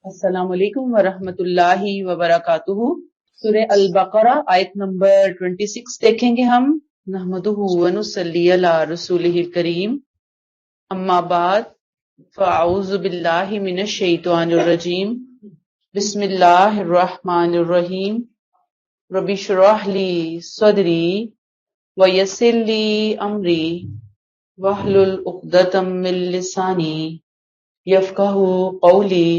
السلام علیکم ورحمۃ اللہ وبرکاتہ۔ سورہ البقرہ آیت نمبر 26 دیکھیں گے ہم۔ نحمدہ ونصلی علی رسولہ الکریم، اما بعد فاعوذ باللہ من الشیطان الرجیم، بسم اللہ الرحمن الرحیم۔ رب اشرح لی صدری ویسر لی امری واحلل عقدۃ من لسانی یفقہوا قولی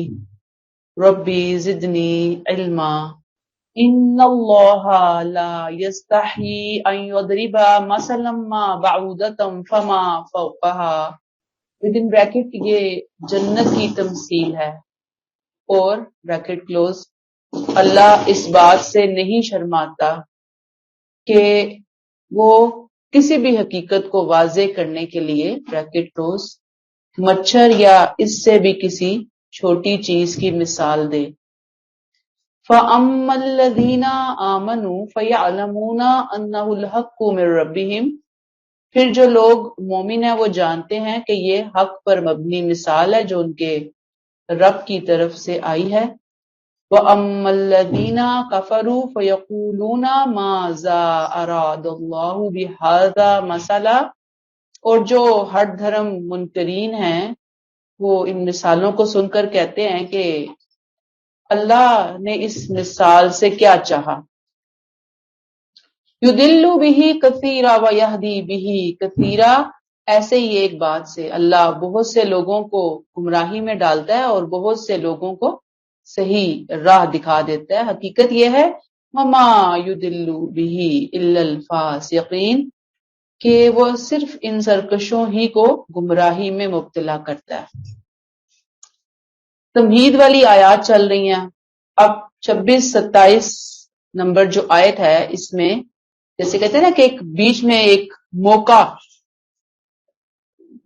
ربی زدنی علما۔ ان اللہ لا یستحیی ان یضرب مثلا ما بعودۃ فما فوقها، ودن بریکٹ یہ جنت کی تمثیل ہے، اور بریکٹ کلوز، اللہ اس بات سے نہیں شرماتا کہ وہ کسی بھی حقیقت کو واضح کرنے کے لیے بریکٹ کلوز مچھر یا اس سے بھی کسی چھوٹی چیز کی مثال دے۔ فَأَمَّا الَّذِينَ آمَنُوا فَيَعْلَمُونَ أَنَّهُ الْحَقُّ مِن رَّبِّهِمْ، پھر جو لوگ مومن ہیں وہ جانتے ہیں کہ یہ حق پر مبنی مثال ہے جو ان کے رب کی طرف سے آئی ہے۔ وَأَمَّا الَّذِينَ كَفَرُوا فَيَقُولُونَ مَاذَا أَرَادَ اللَّهُ بِهَذَا مَثَلًا، اور جو ہٹ دھرم منکرین ہیں وہ ان مثالوں کو سن کر کہتے ہیں کہ اللہ نے اس مثال سے کیا چاہا۔ یضل بہ کثیرا ویہدی بہ کثیرا، ایسے ہی ایک بات سے اللہ بہت سے لوگوں کو گمراہی میں ڈالتا ہے اور بہت سے لوگوں کو صحیح راہ دکھا دیتا ہے۔ حقیقت یہ ہے وما یضل بہ الا الفاسقین، کہ وہ صرف ان سرکشوں ہی کو گمراہی میں مبتلا کرتا ہے۔ تمہید والی آیات چل رہی ہیں۔ اب 26-27 نمبر جو آیت ہے اس میں جیسے کہتے ہیں نا کہ ایک بیچ میں ایک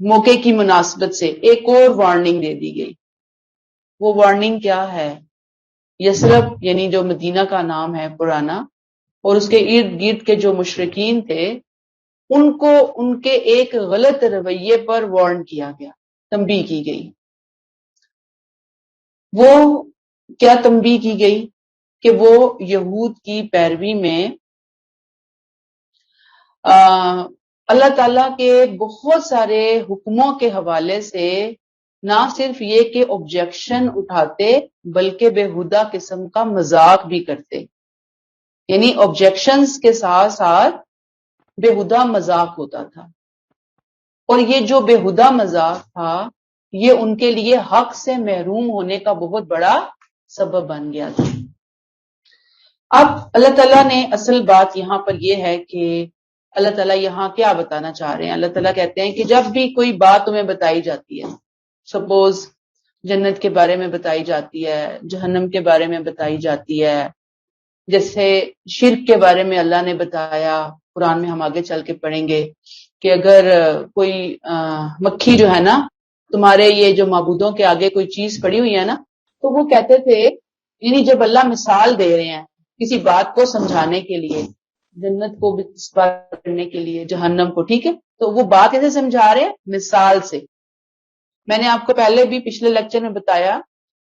موقع کی مناسبت سے ایک اور وارننگ دے دی گئی۔ وہ وارننگ کیا ہے؟ یثرب یعنی جو مدینہ کا نام ہے پرانا، اور اس کے ارد گرد کے جو مشرکین تھے ان کو ان کے ایک غلط رویے پر وارن کیا گیا، تنبیہ کی گئی۔ وہ کیا تنبیہ کی گئی؟ کہ وہ یہود کی پیروی میں اللہ تعالیٰ کے بہت سارے حکموں کے حوالے سے نہ صرف یہ کہ آبجیکشن اٹھاتے بلکہ بےہودہ قسم کا مذاق بھی کرتے، یعنی آبجیکشنز کے ساتھ ساتھ بےہودہ مذاق ہوتا تھا، اور یہ جو بےہودہ مذاق تھا یہ ان کے لیے حق سے محروم ہونے کا بہت بڑا سبب بن گیا تھا۔ اب اللہ تعالیٰ نے اصل بات یہاں پر یہ ہے کہ اللہ تعالیٰ یہاں کیا بتانا چاہ رہے ہیں۔ اللہ تعالیٰ کہتے ہیں کہ جب بھی کوئی بات تمہیں بتائی جاتی ہے، سپوز جنت کے بارے میں بتائی جاتی ہے، جہنم کے بارے میں بتائی جاتی ہے، جیسے شرک کے بارے میں اللہ نے بتایا، قرآن میں ہم آگے چل کے پڑھیں گے کہ اگر کوئی مکھی جو ہے نا تمہارے یہ جو معبودوں کے آگے کوئی چیز پڑی ہوئی ہے نا، تو وہ کہتے تھے، یعنی جب اللہ مثال دے رہے ہیں کسی بات کو سمجھانے کے لیے، جنت کو بات کرنے کے لیے، جہنم کو، ٹھیک ہے، تو وہ بات کیسے سمجھا رہے ہیں؟ مثال سے۔ میں نے آپ کو پہلے بھی پچھلے لیکچر میں بتایا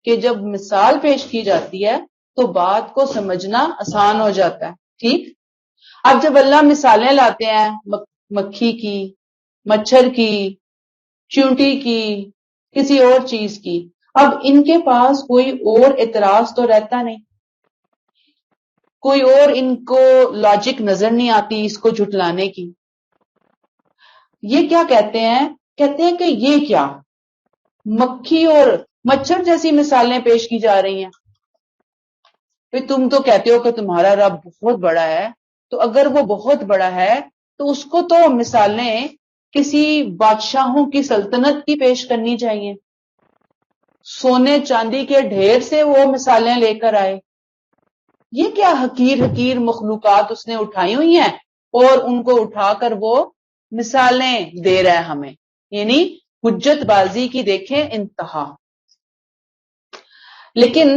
کہ جب مثال پیش کی جاتی ہے تو بات کو سمجھنا آسان ہو جاتا ہے، ٹھیک۔ اب جب اللہ مثالیں لاتے ہیں مکھی کی، مچھر کی، چیونٹی کی، کسی اور چیز کی، اب ان کے پاس کوئی اور اعتراض تو رہتا نہیں، کوئی اور ان کو لاجک نظر نہیں آتی اس کو جھٹلانے کی۔ یہ کیا کہتے ہیں؟ کہتے ہیں کہ یہ کیا مکھی اور مچھر جیسی مثالیں پیش کی جا رہی ہیں؟ پھر تم تو کہتے ہو کہ تمہارا رب بہت بڑا ہے، تو اگر وہ بہت بڑا ہے تو اس کو تو مثالیں کسی بادشاہوں کی سلطنت کی پیش کرنی چاہیے، سونے چاندی کے ڈھیر سے وہ مثالیں لے کر آئے۔ یہ کیا حقیر حقیر مخلوقات اس نے اٹھائی ہوئی ہیں اور ان کو اٹھا کر وہ مثالیں دے رہا ہے ہمیں، یعنی حجت بازی کی دیکھیں انتہا۔ لیکن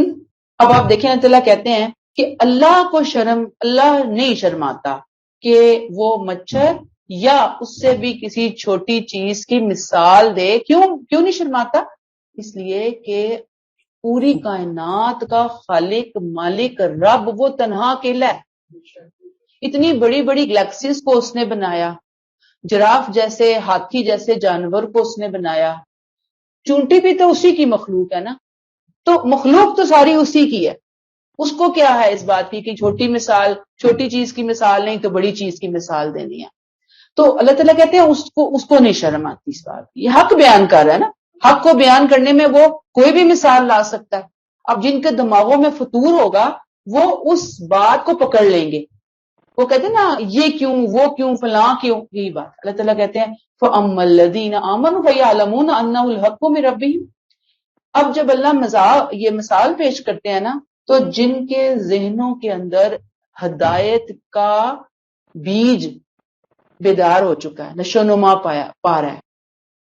اب آپ دیکھیں اللہ تعالیٰ کہتے ہیں کہ اللہ نہیں شرماتا کہ وہ مچھر یا اس سے بھی کسی چھوٹی چیز کی مثال دے۔ کیوں نہیں شرماتا؟ اس لیے کہ پوری کائنات کا خالق مالک رب وہ تنہا اکیلا ہے. اتنی بڑی بڑی گلیکسیز کو اس نے بنایا، جراف جیسے ہاتھی جیسے جانور کو اس نے بنایا. چونٹی بھی تو اسی کی مخلوق ہے نا، تو مخلوق تو ساری اسی کی ہے. اس کو کیا ہے اس بات کی کہ چھوٹی چیز کی مثال نہیں تو بڑی چیز کی مثال دینی ہے. تو اللہ تعالیٰ کہتے ہیں اس کو نہیں شرم آتی اس بات کی. یہ حق بیان کر رہا ہے نا، حق کو بیان کرنے میں وہ کوئی بھی مثال لا سکتا ہے. اب جن کے دماغوں میں فطور ہوگا وہ اس بات کو پکڑ لیں گے. وہ کہتے ہیں نا یہ کیوں وہ کیوں فلاں کیوں، یہی بات اللہ تعالیٰ کہتے ہیں فَأَمَّا الَّذِينَ آمَنُوا فَيَعْلَمُونَ أَنَّهُ الْحَقُّ مِن رَّبِّهِمْ. اب جب اللہ یہ مثال پیش کرتے ہیں نا، تو جن کے ذہنوں کے اندر ہدایت کا بیج بیدار ہو چکا ہے، نشو نما پا رہا ہے،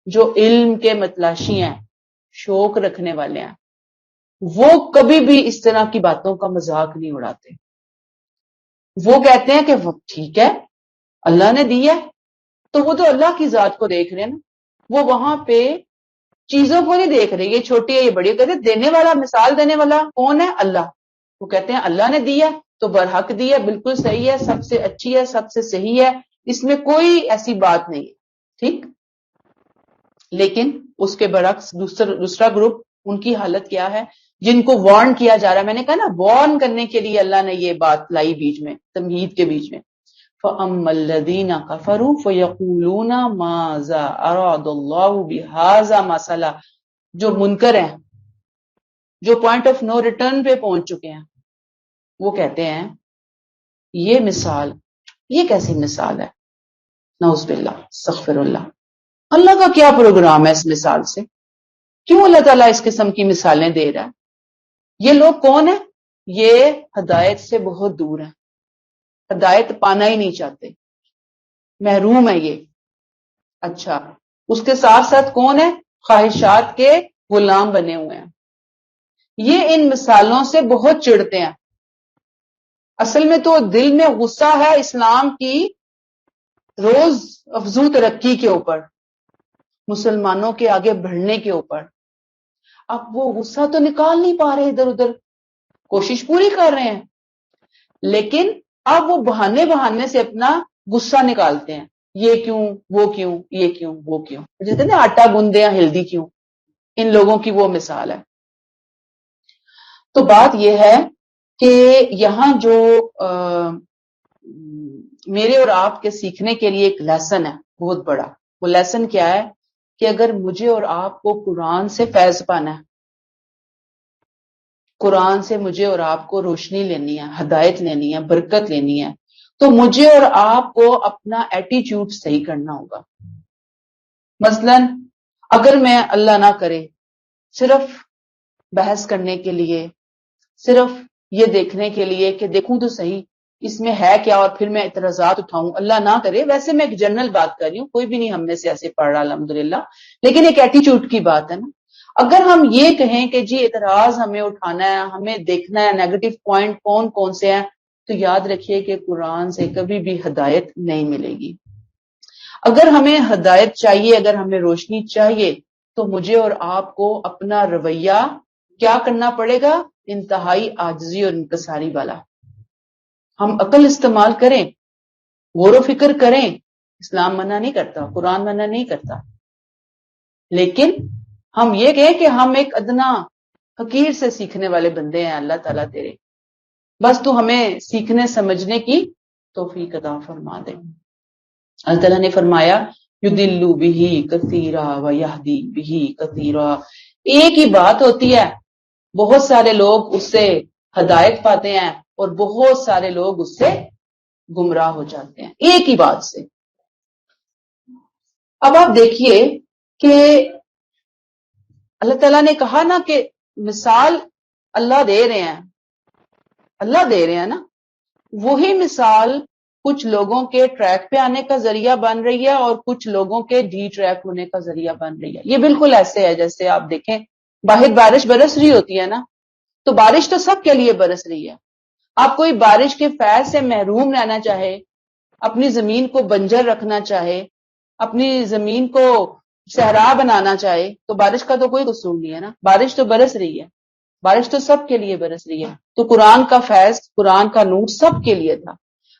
جو علم کے متلاشی ہیں، شوق رکھنے والے ہیں، وہ کبھی بھی اس طرح کی باتوں کا مذاق نہیں اڑاتے. وہ کہتے ہیں کہ ٹھیک ہے اللہ نے دیا ہے، تو وہ تو اللہ کی ذات کو دیکھ رہے ہیں نا، وہ وہاں پہ چیزوں کو نہیں دیکھ رہے، یہ چھوٹی ہے یہ بڑی ہے. کہتے ہیں دینے والا، مثال دینے والا کون ہے؟ اللہ. وہ کہتے ہیں اللہ نے دیا تو برحق دیا، بالکل صحیح ہے، سب سے اچھی ہے، سب سے صحیح ہے، اس میں کوئی ایسی بات نہیں ہے. ٹھیک. لیکن اس کے برعکس دوسرا گروپ، ان کی حالت کیا ہے؟ جن کو وارن کیا جا رہا ہے. میں نے کہا نا وارن کرنے کے لیے اللہ نے یہ بات لائی بیچ میں، تمہید کے بیچ میں. فَأَمَّا الَّذِينَ كَفَرُوا فَيَقُولُونَ مَاذَا أَرَادَ اللَّهُ بِهَذَا مَثَلًا. جو منکر ہیں، جو پوائنٹ آف نو ریٹرن پہ پہنچ چکے ہیں، وہ کہتے ہیں یہ مثال، یہ کیسی مثال ہے؟ نعوذ باللہ، استغفر اللہ. اللہ کا کیا پروگرام ہے اس مثال سے؟ کیوں اللہ تعالیٰ اس قسم کی مثالیں دے رہا ہے؟ یہ لوگ کون ہیں؟ یہ ہدایت سے بہت دور ہیں، ہدایت پانا ہی نہیں چاہتے، محروم ہے یہ. اچھا، اس کے ساتھ ساتھ کون ہے؟ خواہشات کے غلام بنے ہوئے ہیں. یہ ان مثالوں سے بہت چڑھتے ہیں. اصل میں تو دل میں غصہ ہے اسلام کی روز افزوں ترقی کے اوپر، مسلمانوں کے آگے بڑھنے کے اوپر. اب وہ غصہ تو نکال نہیں پا رہے، ادھر ادھر کوشش پوری کر رہے ہیں، لیکن اب وہ بہانے سے اپنا غصہ نکالتے ہیں. یہ کیوں وہ کیوں، یہ کیوں وہ کیوں، جیسے نا آٹا گوندے یا ہلدی کیوں. ان لوگوں کی وہ مثال ہے. تو بات یہ ہے کہ یہاں جو میرے اور آپ کے سیکھنے کے لیے ایک لیسن ہے بہت بڑا. وہ لیسن کیا ہے کہ اگر مجھے اور آپ کو قرآن سے فیض پانا ہے، قرآن سے مجھے اور آپ کو روشنی لینی ہے، ہدایت لینی ہے، برکت لینی ہے، تو مجھے اور آپ کو اپنا ایٹیچیوڈ صحیح کرنا ہوگا. مثلا اگر میں اللہ نہ کرے صرف بحث کرنے کے لیے، صرف یہ دیکھنے کے لیے کہ دیکھوں تو صحیح اس میں ہے کیا اور پھر میں اعتراضات اٹھاؤں، اللہ نہ کرے. ویسے میں ایک جنرل بات کر رہی ہوں، کوئی بھی نہیں ہم میں سے ایسے پڑھ رہا الحمدللہ، لیکن ایک ایٹیچیوڈ کی بات ہے نا. اگر ہم یہ کہیں کہ جی اعتراض ہمیں اٹھانا ہے، ہمیں دیکھنا ہے نیگیٹو پوائنٹ کون کون سے ہیں، تو یاد رکھیے کہ قرآن سے کبھی بھی ہدایت نہیں ملے گی. اگر ہمیں ہدایت چاہیے، اگر ہمیں روشنی چاہیے، تو مجھے اور آپ کو اپنا رویہ کیا کرنا پڑے گا؟ انتہائی عاجزی اور انکساری والا. ہم عقل استعمال کریں، غور و فکر کریں. اسلام منع نہیں کرتا، قرآن منع نہیں کرتا، لیکن ہم یہ کہیں کہ ہم ایک ادنا حقیر سے سیکھنے والے بندے ہیں. اللہ تعالیٰ تیرے بس تو ہمیں سیکھنے سمجھنے کی توفیق عطا فرما دے. اللہ تعالیٰ نے فرمایا یضل بہ کثیرا ویہدی بہ کثیرا. ایک ہی بات ہوتی ہے، بہت سارے لوگ اس سے ہدایت پاتے ہیں اور بہت سارے لوگ اس سے گمراہ ہو جاتے ہیں، ایک ہی بات سے. اب آپ دیکھیے کہ اللہ تعالیٰ نے کہا نا کہ مثال اللہ دے رہے ہیں، اللہ دے رہے ہیں نا، وہی مثال کچھ لوگوں کے ٹریک پہ آنے کا ذریعہ بن رہی ہے اور کچھ لوگوں کے ڈی ٹریک ہونے کا ذریعہ بن رہی ہے. یہ بالکل ایسے ہے جیسے آپ دیکھیں باہر بارش برس رہی ہوتی ہے نا، تو بارش تو سب کے لیے برس رہی ہے. آپ کوئی بارش کے فیض سے محروم رہنا چاہے، اپنی زمین کو بنجر رکھنا چاہے، اپنی زمین کو صحرا بنانا چاہے، تو بارش کا تو کوئی قصور نہیں ہے نا، بارش تو برس رہی ہے. بارش تو سب کے لیے برس رہی ہے، تو قرآن کا فیض، قرآن کا نور سب کے لیے تھا۔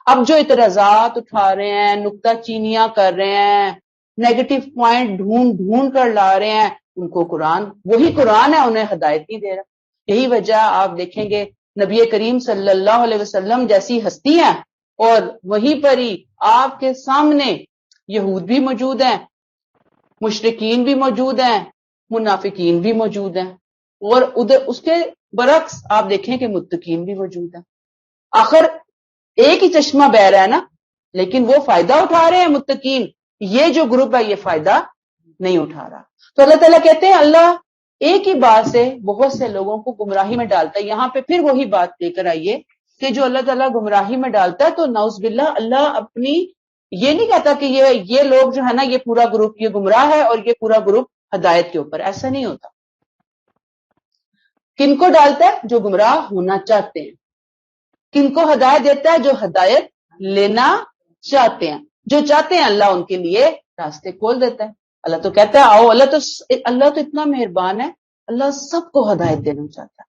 اب جو اعتراضات اٹھا رہے ہیں، نکتہ چینیاں کر رہے ہیں، نیگیٹو پوائنٹ ڈھونڈ کر لا رہے ہیں، ان کو قرآن، وہی قرآن ہے، انہیں ہدایت نہیں دے رہا۔ یہی وجہ آپ دیکھیں گے نبی کریم صلی اللہ علیہ وسلم جیسی ہستی ہیں اور وہیں پر ہی آپ کے سامنے یہود بھی موجود ہیں، مشرکین بھی موجود ہیں، منافقین بھی موجود ہیں، اور ادھر اس کے برعکس آپ دیکھیں کہ متقین بھی موجود ہیں۔ آخر ایک ہی چشمہ بہ رہا ہے نا، لیکن وہ فائدہ اٹھا رہے ہیں متقین، یہ جو گروپ ہے یہ فائدہ نہیں اٹھا رہا۔ تو اللہ تعالیٰ کہتے ہیں اللہ ایک ہی بات سے بہت سے لوگوں کو گمراہی میں ڈالتا ہے۔ یہاں پہ پھر وہی بات لے کر آئیے کہ جو اللہ تعالیٰ گمراہی میں ڈالتا ہے تو نعوذ باللہ اللہ اپنی یہ نہیں کہتا کہ یہ لوگ جو ہے نا یہ پورا گروپ یہ گمراہ ہے اور یہ پورا گروپ ہدایت کے اوپر، ایسا نہیں ہوتا۔ کن کو ڈالتا ہے؟ جو گمراہ ہونا چاہتے ہیں۔ کن کو ہدایت دیتا ہے؟ جو ہدایت لینا چاہتے ہیں۔ جو چاہتے ہیں اللہ ان کے لیے راستے کھول دیتا ہے۔ اللہ تو کہتا ہے آؤ، اللہ تو اتنا مہربان ہے، اللہ سب کو ہدایت دینا چاہتا ہے۔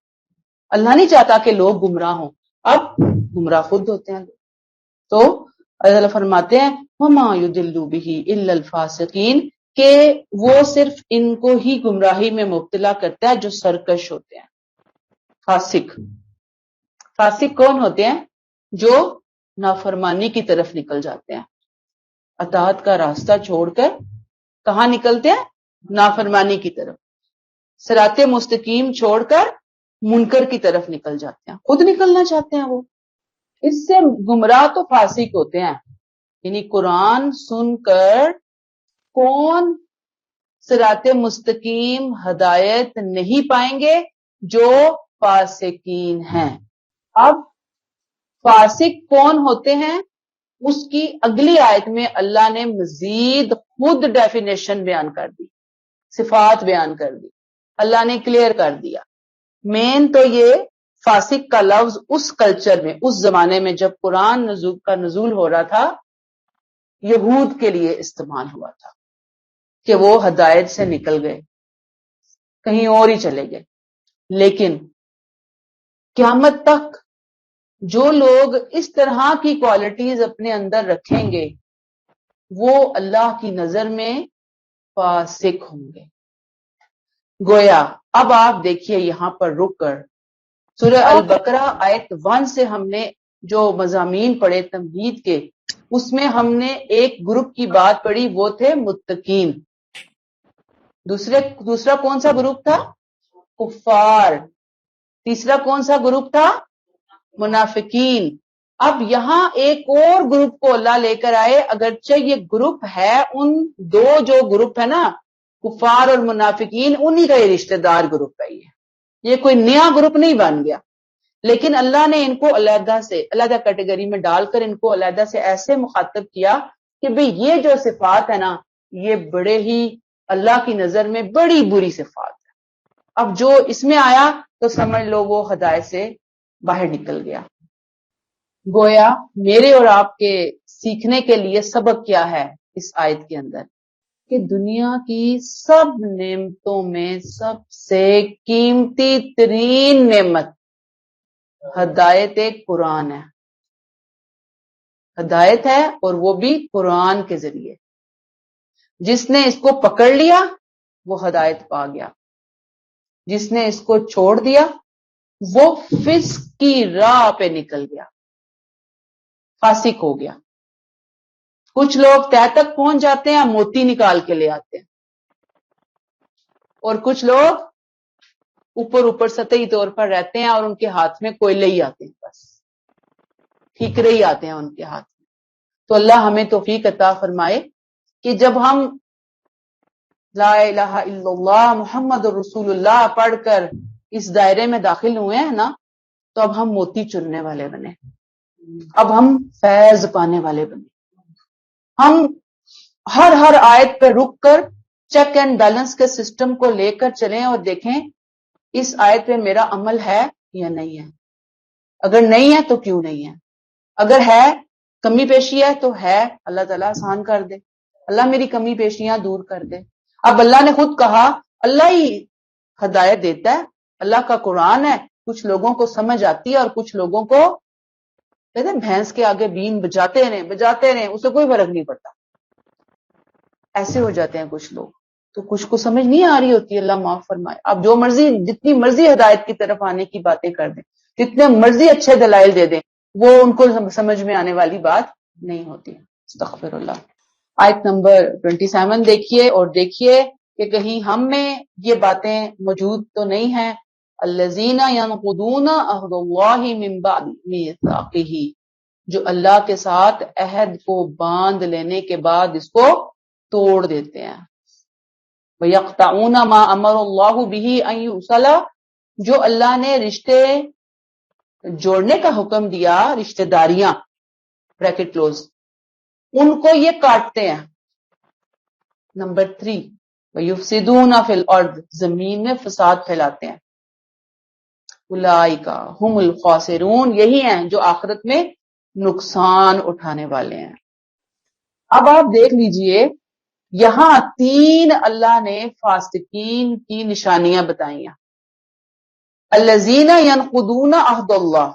اللہ نہیں چاہتا کہ لوگ گمراہ ہوں، اب گمراہ خود ہوتے ہیں۔ تو اللہ فرماتے ہیں وَمَا يُضِلُّ بِهِ إِلَّا الْفَاسِقِينَ، کہ وہ صرف ان کو ہی گمراہی میں مبتلا کرتا ہے جو سرکش ہوتے ہیں۔ فاسق کون ہوتے ہیں؟ جو نافرمانی کی طرف نکل جاتے ہیں، اطاعت کا راستہ چھوڑ کر کہاں نکلتے ہیں؟ نافرمانی کی طرف، صراط مستقیم چھوڑ کر منکر کی طرف نکل جاتے ہیں، خود نکلنا چاہتے ہیں وہ۔ اس سے گمراہ تو فاسق ہوتے ہیں، یعنی قرآن سن کر کون صراط مستقیم ہدایت نہیں پائیں گے؟ جو فاسقین ہیں۔ اب فاسق کون ہوتے ہیں؟ اس کی اگلی آیت میں اللہ نے مزید خود ڈیفینیشن بیان کر دی، صفات بیان کر دی، اللہ نے کلیئر کر دیا۔ مین تو یہ فاسق کا لفظ اس کلچر میں، اس زمانے میں جب قرآن کا نزول ہو رہا تھا، یہود کے لیے استعمال ہوا تھا کہ وہ ہدایت سے نکل گئے، کہیں اور ہی چلے گئے۔ لیکن قیامت تک جو لوگ اس طرح کی کوالٹیز اپنے اندر رکھیں گے وہ اللہ کی نظر میں فاسق ہوں گے۔ گویا اب آپ دیکھیے یہاں پر رک کر سورہ البقرہ آیت 1 سے ہم نے جو مضامین پڑھے تمہید کے، اس میں ہم نے ایک گروپ کی بات پڑھی، وہ تھے متقین۔ دوسرا کون سا گروپ تھا؟ کفار۔ تیسرا کون سا گروپ تھا؟ منافقین۔ اب یہاں ایک اور گروپ کو اللہ لے کر آئے، اگرچہ یہ گروپ ہے ان دو جو گروپ ہے نا کفار اور منافقین، انہی کا یہ رشتہ دار گروپ ہے، یہ کوئی نیا گروپ نہیں بن گیا، لیکن اللہ نے ان کو علیحدہ کیٹیگری میں ڈال کر ان کو علیحدہ سے ایسے مخاطب کیا کہ بھئی یہ جو صفات ہے نا یہ بڑے ہی اللہ کی نظر میں بڑی بری صفات ہے۔ اب جو اس میں آیا تو سمجھ لو وہ ہدایت سے باہر نکل گیا۔ گویا میرے اور آپ کے سیکھنے کے لیے سبق کیا ہے اس آیت کے اندر؟ کہ دنیا کی سب نعمتوں میں سب سے قیمتی ترین نعمت ہدایت قرآن ہے، ہدایت ہے، اور وہ بھی قرآن کے ذریعے۔ جس نے اس کو پکڑ لیا وہ ہدایت پا گیا، جس نے اس کو چھوڑ دیا وہ فسق کی راہ پہ نکل گیا، فاسق ہو گیا۔ کچھ لوگ تہ تک پہنچ جاتے ہیں، موتی نکال کے لے آتے ہیں، اور کچھ لوگ اوپر سطحی طور پر رہتے ہیں اور ان کے ہاتھ میں کوئلے ہی آتے ہیں، بس ٹھیکرے ہی آتے ہیں ان کے ہاتھ میں۔ تو اللہ ہمیں توفیق عطا فرمائے کہ جب ہم لا الہ الا اللہ محمد رسول اللہ پڑھ کر اس دائرے میں داخل ہوئے ہیں نا، تو اب ہم موتی چننے والے بنے، اب ہم فیض پانے والے بنے۔ ہم ہر آیت پہ رک کر چیک اینڈ بیلنس کے سسٹم کو لے کر چلیں اور دیکھیں اس آیت پہ میرا عمل ہے یا نہیں ہے، اگر نہیں ہے تو کیوں نہیں ہے، اگر ہے کمی پیشی ہے تو ہے، اللہ تعالیٰ آسان کر دے، اللہ میری کمی پیشیاں دور کر دے۔ اب اللہ نے خود کہا اللہ ہی ہدایت دیتا ہے، اللہ کا قرآن ہے، کچھ لوگوں کو سمجھ آتی ہے اور کچھ لوگوں کو کہتے ہیں بھینس کے آگے بین بجاتے رہیں اسے کوئی فرق نہیں پڑتا، ایسے ہو جاتے ہیں کچھ لوگ، تو کچھ کو سمجھ نہیں آ رہی ہوتی ہے، اللہ معاف فرمائے۔ آپ جو مرضی جتنی مرضی ہدایت کی طرف آنے کی باتیں کر دیں، جتنے مرضی اچھے دلائل دے دیں، وہ ان کو سمجھ میں آنے والی بات نہیں ہوتی۔ استغفر اللہ۔ آیت نمبر 27 دیکھیے اور دیکھیے کہ کہیں ہم میں یہ باتیں موجود تو نہیں ہیں۔ الذین ینقضون عہد اللہ من بعد میثاقہ، جو اللہ کے ساتھ عہد کو باندھ لینے کے بعد اس کو توڑ دیتے ہیں۔ وَيَقْطَعُونَ مَا أَمَرَ اللَّهُ بِهِ أَن يُوصَلَ، جو اللہ نے رشتے جوڑنے کا حکم دیا، رشتہ داریاں بریکٹ کلوز، ان کو یہ کاٹتے ہیں۔ نمبر 3 وَيُفْسِدُونَ فِي الْأَرْضِ، زمین میں فساد پھیلاتے ہیں۔ اولئک هم الخاسرون، یہی ہیں جو آخرت میں نقصان اٹھانے والے ہیں۔ اب آپ دیکھ لیجئے، یہاں 3 اللہ نے فاسقین کی نشانیاں بتائی ہیں۔ الذین ینقضون عہد اللہ،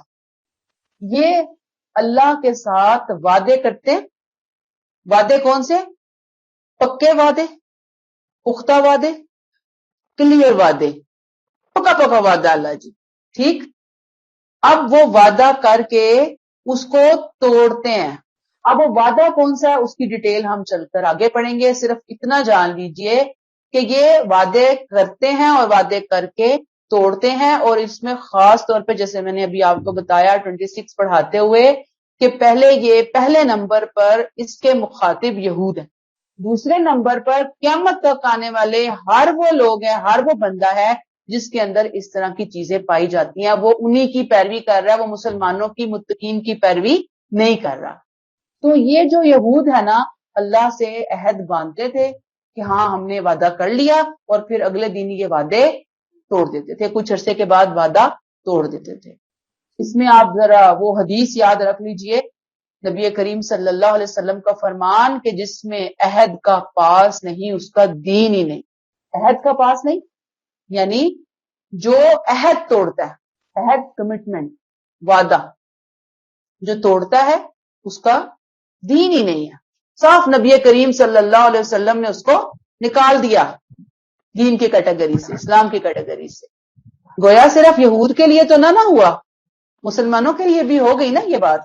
یہ اللہ کے ساتھ وعدے کرتے ہیں۔ وعدے کون سے؟ پکے وعدے، پختہ وعدے، کلیئر وعدے، پکا پکا وعدہ اللہ جی، ٹھیک۔ اب وہ وعدہ کر کے اس کو توڑتے ہیں۔ اب وہ وعدہ کون سا ہے اس کی ڈیٹیل ہم چل کر آگے پڑھیں گے، صرف اتنا جان لیجئے کہ یہ وعدے کرتے ہیں اور وعدے کر کے توڑتے ہیں، اور اس میں خاص طور پہ جیسے میں نے ابھی آپ کو بتایا 26 پڑھاتے ہوئے کہ پہلے نمبر پر اس کے مخاطب یہود ہیں، دوسرے نمبر پر قیامت تک آنے والے ہر وہ لوگ ہیں، ہر وہ بندہ ہے جس کے اندر اس طرح کی چیزیں پائی جاتی ہیں، وہ انہی کی پیروی کر رہا ہے، وہ مسلمانوں کی متقین کی پیروی نہیں کر رہا۔ تو یہ جو یہود ہے نا، اللہ سے عہد باندھتے تھے کہ ہاں ہم نے وعدہ کر لیا، اور پھر اگلے دن یہ وعدے توڑ دیتے تھے، کچھ عرصے کے بعد وعدہ توڑ دیتے تھے۔ اس میں آپ ذرا وہ حدیث یاد رکھ لیجئے، نبی کریم صلی اللہ علیہ وسلم کا فرمان کہ جس میں عہد کا پاس نہیں اس کا دین ہی نہیں۔ عہد کا پاس نہیں یعنی جو عہد توڑتا ہے، عہد کمٹمنٹ، وعدہ جو توڑتا ہے اس کا دین ہی نہیں ہے۔ صاف نبی کریم صلی اللہ علیہ وسلم نے اس کو نکال دیا دین کی کیٹیگری سے، اسلام کی کیٹیگری سے۔ گویا صرف یہود کے لیے تو نہ ہوا، مسلمانوں کے لیے بھی ہو گئی نا یہ بات۔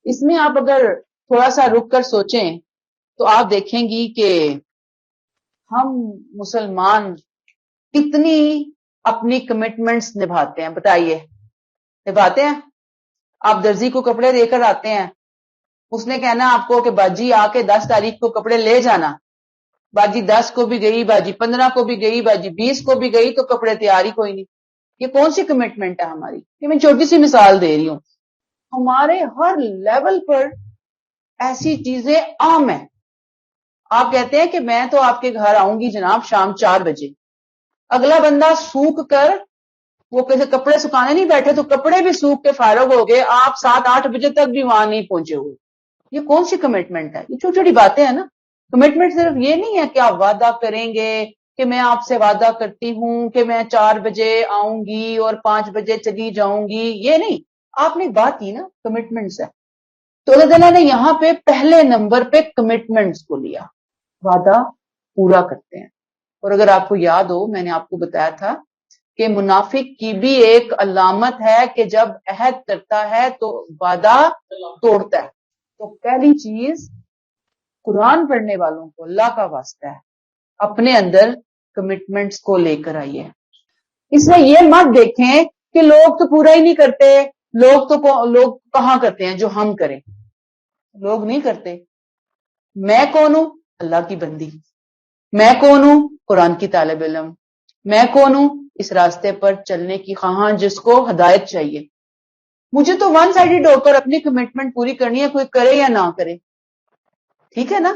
اس میں آپ اگر تھوڑا سا رک کر سوچیں تو آپ دیکھیں گی کہ ہم مسلمان کتنی اپنی کمٹمنٹس نبھاتے ہیں، بتائیے نبھاتے ہیں؟ آپ درزی کو کپڑے دے کر آتے ہیں، اس نے کہنا آپ کو کہ باجی آ کے 10 تاریخ کو کپڑے لے جانا، باجی 10 کو بھی گئی، باجی 15 کو بھی گئی، باجی 20 کو بھی گئی تو کپڑے تیار ہی کوئی نہیں۔ یہ کون سی کمٹمنٹ ہے ہماری؟ یہ میں چھوٹی سی مثال دے رہی ہوں، ہمارے ہر لیول پر ایسی چیزیں عام ہیں۔ آپ کہتے ہیں کہ میں تو آپ کے گھر آؤں گی جناب شام 4 بجے، اگلا بندہ سوکھ کر وہ کیسے کپڑے سکھانے نہیں بیٹھے تو کپڑے بھی سوکھ کے فارغ ہو گئے، آپ 7-8 بجے تک بھی وہاں نہیں پہنچے ہوئے۔ یہ کون سی کمٹمنٹ ہے؟ یہ چھوٹی چھوٹی باتیں ہیں نا۔ کمٹمنٹ صرف یہ نہیں ہے کہ آپ وعدہ کریں گے کہ میں آپ سے وعدہ کرتی ہوں کہ میں 4 بجے آؤں گی اور 5 بجے چلی جاؤں گی، یہ نہیں۔ آپ نے بات کی نا کمٹمنٹس ہے، تو اللہ تعالیٰ نے یہاں پہ پہلے نمبر پہ کمٹمنٹس کو لیا، وعدہ پورا کرتے ہیں۔ اور اگر آپ کو یاد ہو میں نے آپ کو بتایا تھا کہ منافق کی بھی ایک علامت ہے کہ جب عہد کرتا ہے تو وعدہ توڑتا ہے۔ تو پہلی چیز قرآن پڑھنے والوں کو اللہ کا واسطہ ہے اپنے اندر کمٹمنٹس کو لے کر آئیے۔ اس میں یہ مت دیکھیں کہ لوگ تو پورا ہی نہیں کرتے، لوگ کہاں کرتے ہیں جو ہم کریں، لوگ نہیں کرتے۔ میں کون ہوں؟ اللہ کی بندی۔ میں کون ہوں؟ قرآن کی طالب علم۔ میں کون ہوں؟ اس راستے پر چلنے کی خواہاں جس کو ہدایت چاہیے۔ مجھے تو ون سائیڈڈ ہو کر اپنی کمٹمنٹ پوری کرنی ہے، کوئی کرے یا نہ کرے، ٹھیک ہے نا۔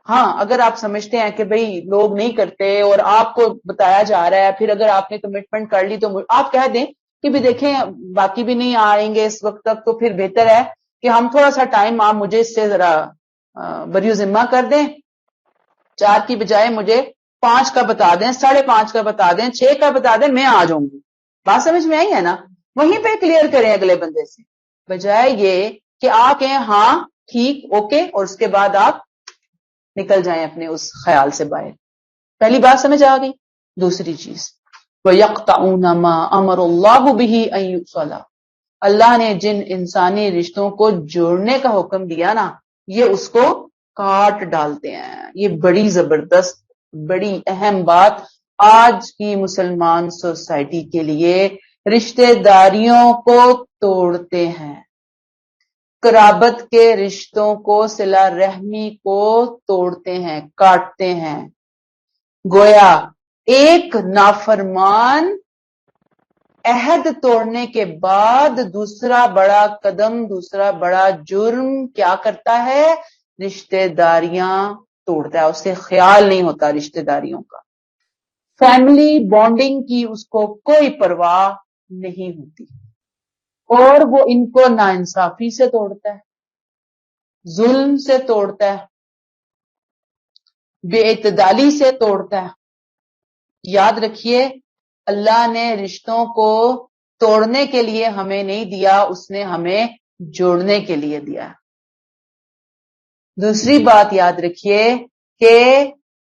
ہاں اگر آپ سمجھتے ہیں کہ بھئی لوگ نہیں کرتے اور آپ کو بتایا جا رہا ہے، پھر اگر آپ نے کمٹمنٹ کر لی تو آپ کہہ دیں کہ بھی دیکھیں باقی بھی نہیں آئیں گے اس وقت تک، تو پھر بہتر ہے کہ ہم تھوڑا سا ٹائم آپ مجھے اس سے ذرا بری ذمہ کر دیں، 4 کی بجائے مجھے 5 کا بتا دیں، 5:30 کا بتا دیں، 6 کا بتا دیں، میں آ جاؤں گی، بات سمجھ میں آئی ہے نا؟ وہیں پہ کلیئر کریں اگلے بندے سے، بجائے یہ کہ آپ کہیں ہاں ٹھیک اوکے اور اس کے بعد آپ نکل جائیں اپنے اس خیال سے باہر. پہلی بات سمجھ آ گئی. دوسری چیز وَيَقْطَعُونَ مَا أَمَرَ اللَّهُ بِهِ أَن يُوصَلَ، اللہ نے جن انسانی رشتوں کو جوڑنے کا حکم دیا نا، یہ اس کو کاٹ ڈالتے ہیں. یہ بڑی زبردست بڑی اہم بات آج کی مسلمان سوسائٹی کے لیے. رشتہ داریوں کو توڑتے ہیں، قرابت کے رشتوں کو صلہ رحمی کو توڑتے ہیں، کاٹتے ہیں. گویا ایک نافرمان عہد توڑنے کے بعد دوسرا بڑا قدم دوسرا بڑا جرم کیا کرتا ہے؟ رشتہ داریاں توڑتا ہے. اسے خیال نہیں ہوتا رشتہ داریوں کا، فیملی بانڈنگ کی اس کو کوئی پرواہ نہیں ہوتی، اور وہ ان کو ناانصافی سے توڑتا ہے، ظلم سے توڑتا ہے، بے اعتدالی سے توڑتا ہے. یاد رکھیے اللہ نے رشتوں کو توڑنے کے لیے ہمیں نہیں دیا، اس نے ہمیں جوڑنے کے لیے دیا. دوسری بات یاد رکھیے کہ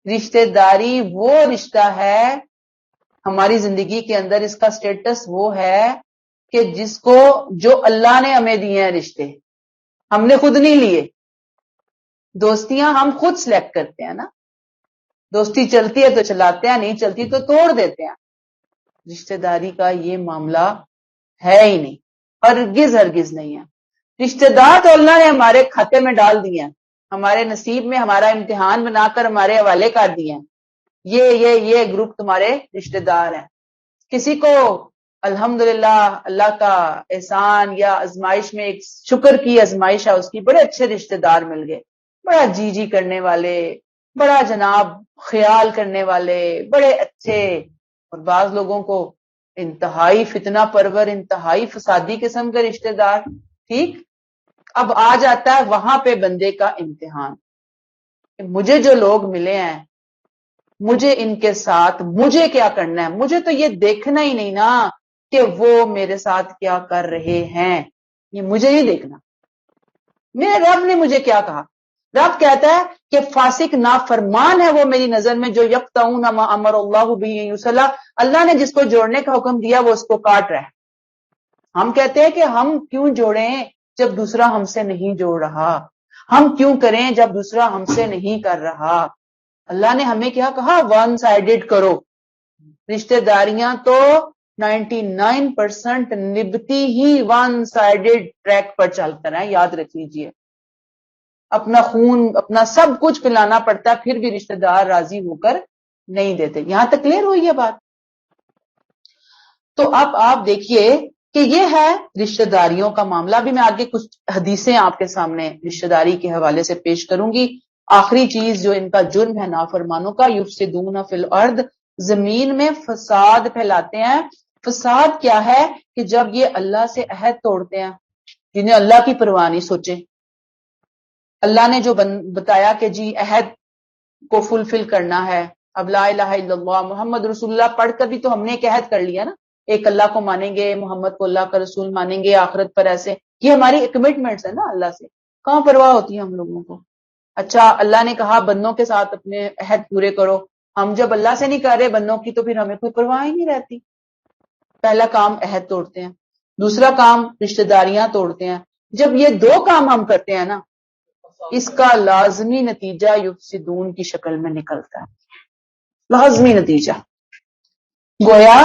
رشتہ داری وہ رشتہ ہے ہماری زندگی کے اندر، اس کا سٹیٹس وہ ہے کہ جس کو جو اللہ نے ہمیں دیے ہیں رشتے، ہم نے خود نہیں لیے. دوستیاں ہم خود سلیکٹ کرتے ہیں نا، دوستی چلتی ہے تو چلاتے ہیں، نہیں چلتی تو توڑ دیتے ہیں. رشتہ داری کا یہ معاملہ ہے ہی نہیں، ہرگز ہرگز نہیں ہے. رشتہ دار تو اللہ نے ہمارے کھاتے میں ڈال دیے ہیں، ہمارے نصیب میں ہمارا امتحان بنا کر ہمارے حوالے کر دیے ہیں. یہ گروپ تمہارے رشتہ دار ہیں. کسی کو الحمدللہ اللہ کا احسان یا آزمائش میں ایک شکر کی آزمائش ہے، اس کی بڑے اچھے رشتہ دار مل گئے، بڑا جی کرنے والے، بڑا جناب خیال کرنے والے، بڑے اچھے. اور بعض لوگوں کو انتہائی فتنہ پرور انتہائی فسادی قسم کے رشتہ دار. ٹھیک، اب آ جاتا ہے وہاں پہ بندے کا امتحان کہ مجھے جو لوگ ملے ہیں مجھے ان کے ساتھ مجھے کیا کرنا ہے. مجھے تو یہ دیکھنا ہی نہیں نا کہ وہ میرے ساتھ کیا کر رہے ہیں، یہ مجھے نہیں دیکھنا. میرے رب نے مجھے کیا کہا؟ رب کہتا ہے کہ فاسق نافرمان ہے وہ میری نظر میں جو یقطعون ما امر اللہ بہ یصلی، اللہ نے جس کو جوڑنے کا حکم دیا وہ اس کو کاٹ رہا ہے. ہم کہتے ہیں کہ ہم کیوں جوڑیں جب دوسرا ہم سے نہیں جوڑ رہا، ہم کیوں کریں جب دوسرا ہم سے نہیں کر رہا. اللہ نے ہمیں کیا کہا؟ ون سائیڈڈ کرو. رشتہ داریاں تو 99% نبتی ہی ون سائیڈڈ ٹریک پر چل کر ہیں. یاد رکھ لیجئے، اپنا خون اپنا سب کچھ پلانا پڑتا ہے، پھر بھی رشتہ دار راضی ہو کر نہیں دیتے. یہاں تک کلیئر ہوئی ہے بات؟ تو اب آپ دیکھیے کہ یہ ہے رشتہ داریوں کا معاملہ. بھی میں آگے کچھ حدیثیں آپ کے سامنے رشتہ داری کے حوالے سے پیش کروں گی. آخری چیز جو ان کا جرم ہے نافرمانوں کا، یفسدون فی الارض، زمین میں فساد پھیلاتے ہیں. فساد کیا ہے؟ کہ جب یہ اللہ سے عہد توڑتے ہیں، جنہیں اللہ کی پرواہ نہیں. سوچیں اللہ نے جو بتایا کہ جی عہد کو فلفل کرنا ہے، اب لا الہ الا اللہ محمد رسول اللہ پڑھ کر بھی تو ہم نے ایک عہد کر لیا نا، ایک اللہ کو مانیں گے، محمد کو اللہ کا رسول مانیں گے، آخرت پر ایسے. یہ ہماری کمٹمنٹس ہے نا اللہ سے. کہاں پرواہ ہوتی ہے ہم لوگوں کو؟ اچھا اللہ نے کہا بندوں کے ساتھ اپنے عہد پورے کرو، ہم جب اللہ سے نہیں کر رہے بندوں کی تو پھر ہمیں کوئی پرواہ ہی نہیں رہتی. پہلا کام عہد توڑتے ہیں، دوسرا کام رشتہ داریاں توڑتے ہیں. جب یہ دو کام ہم کرتے ہیں نا، اس کا لازمی نتیجہ یفسدون کی شکل میں نکلتا ہے. لازمی نتیجہ. گویا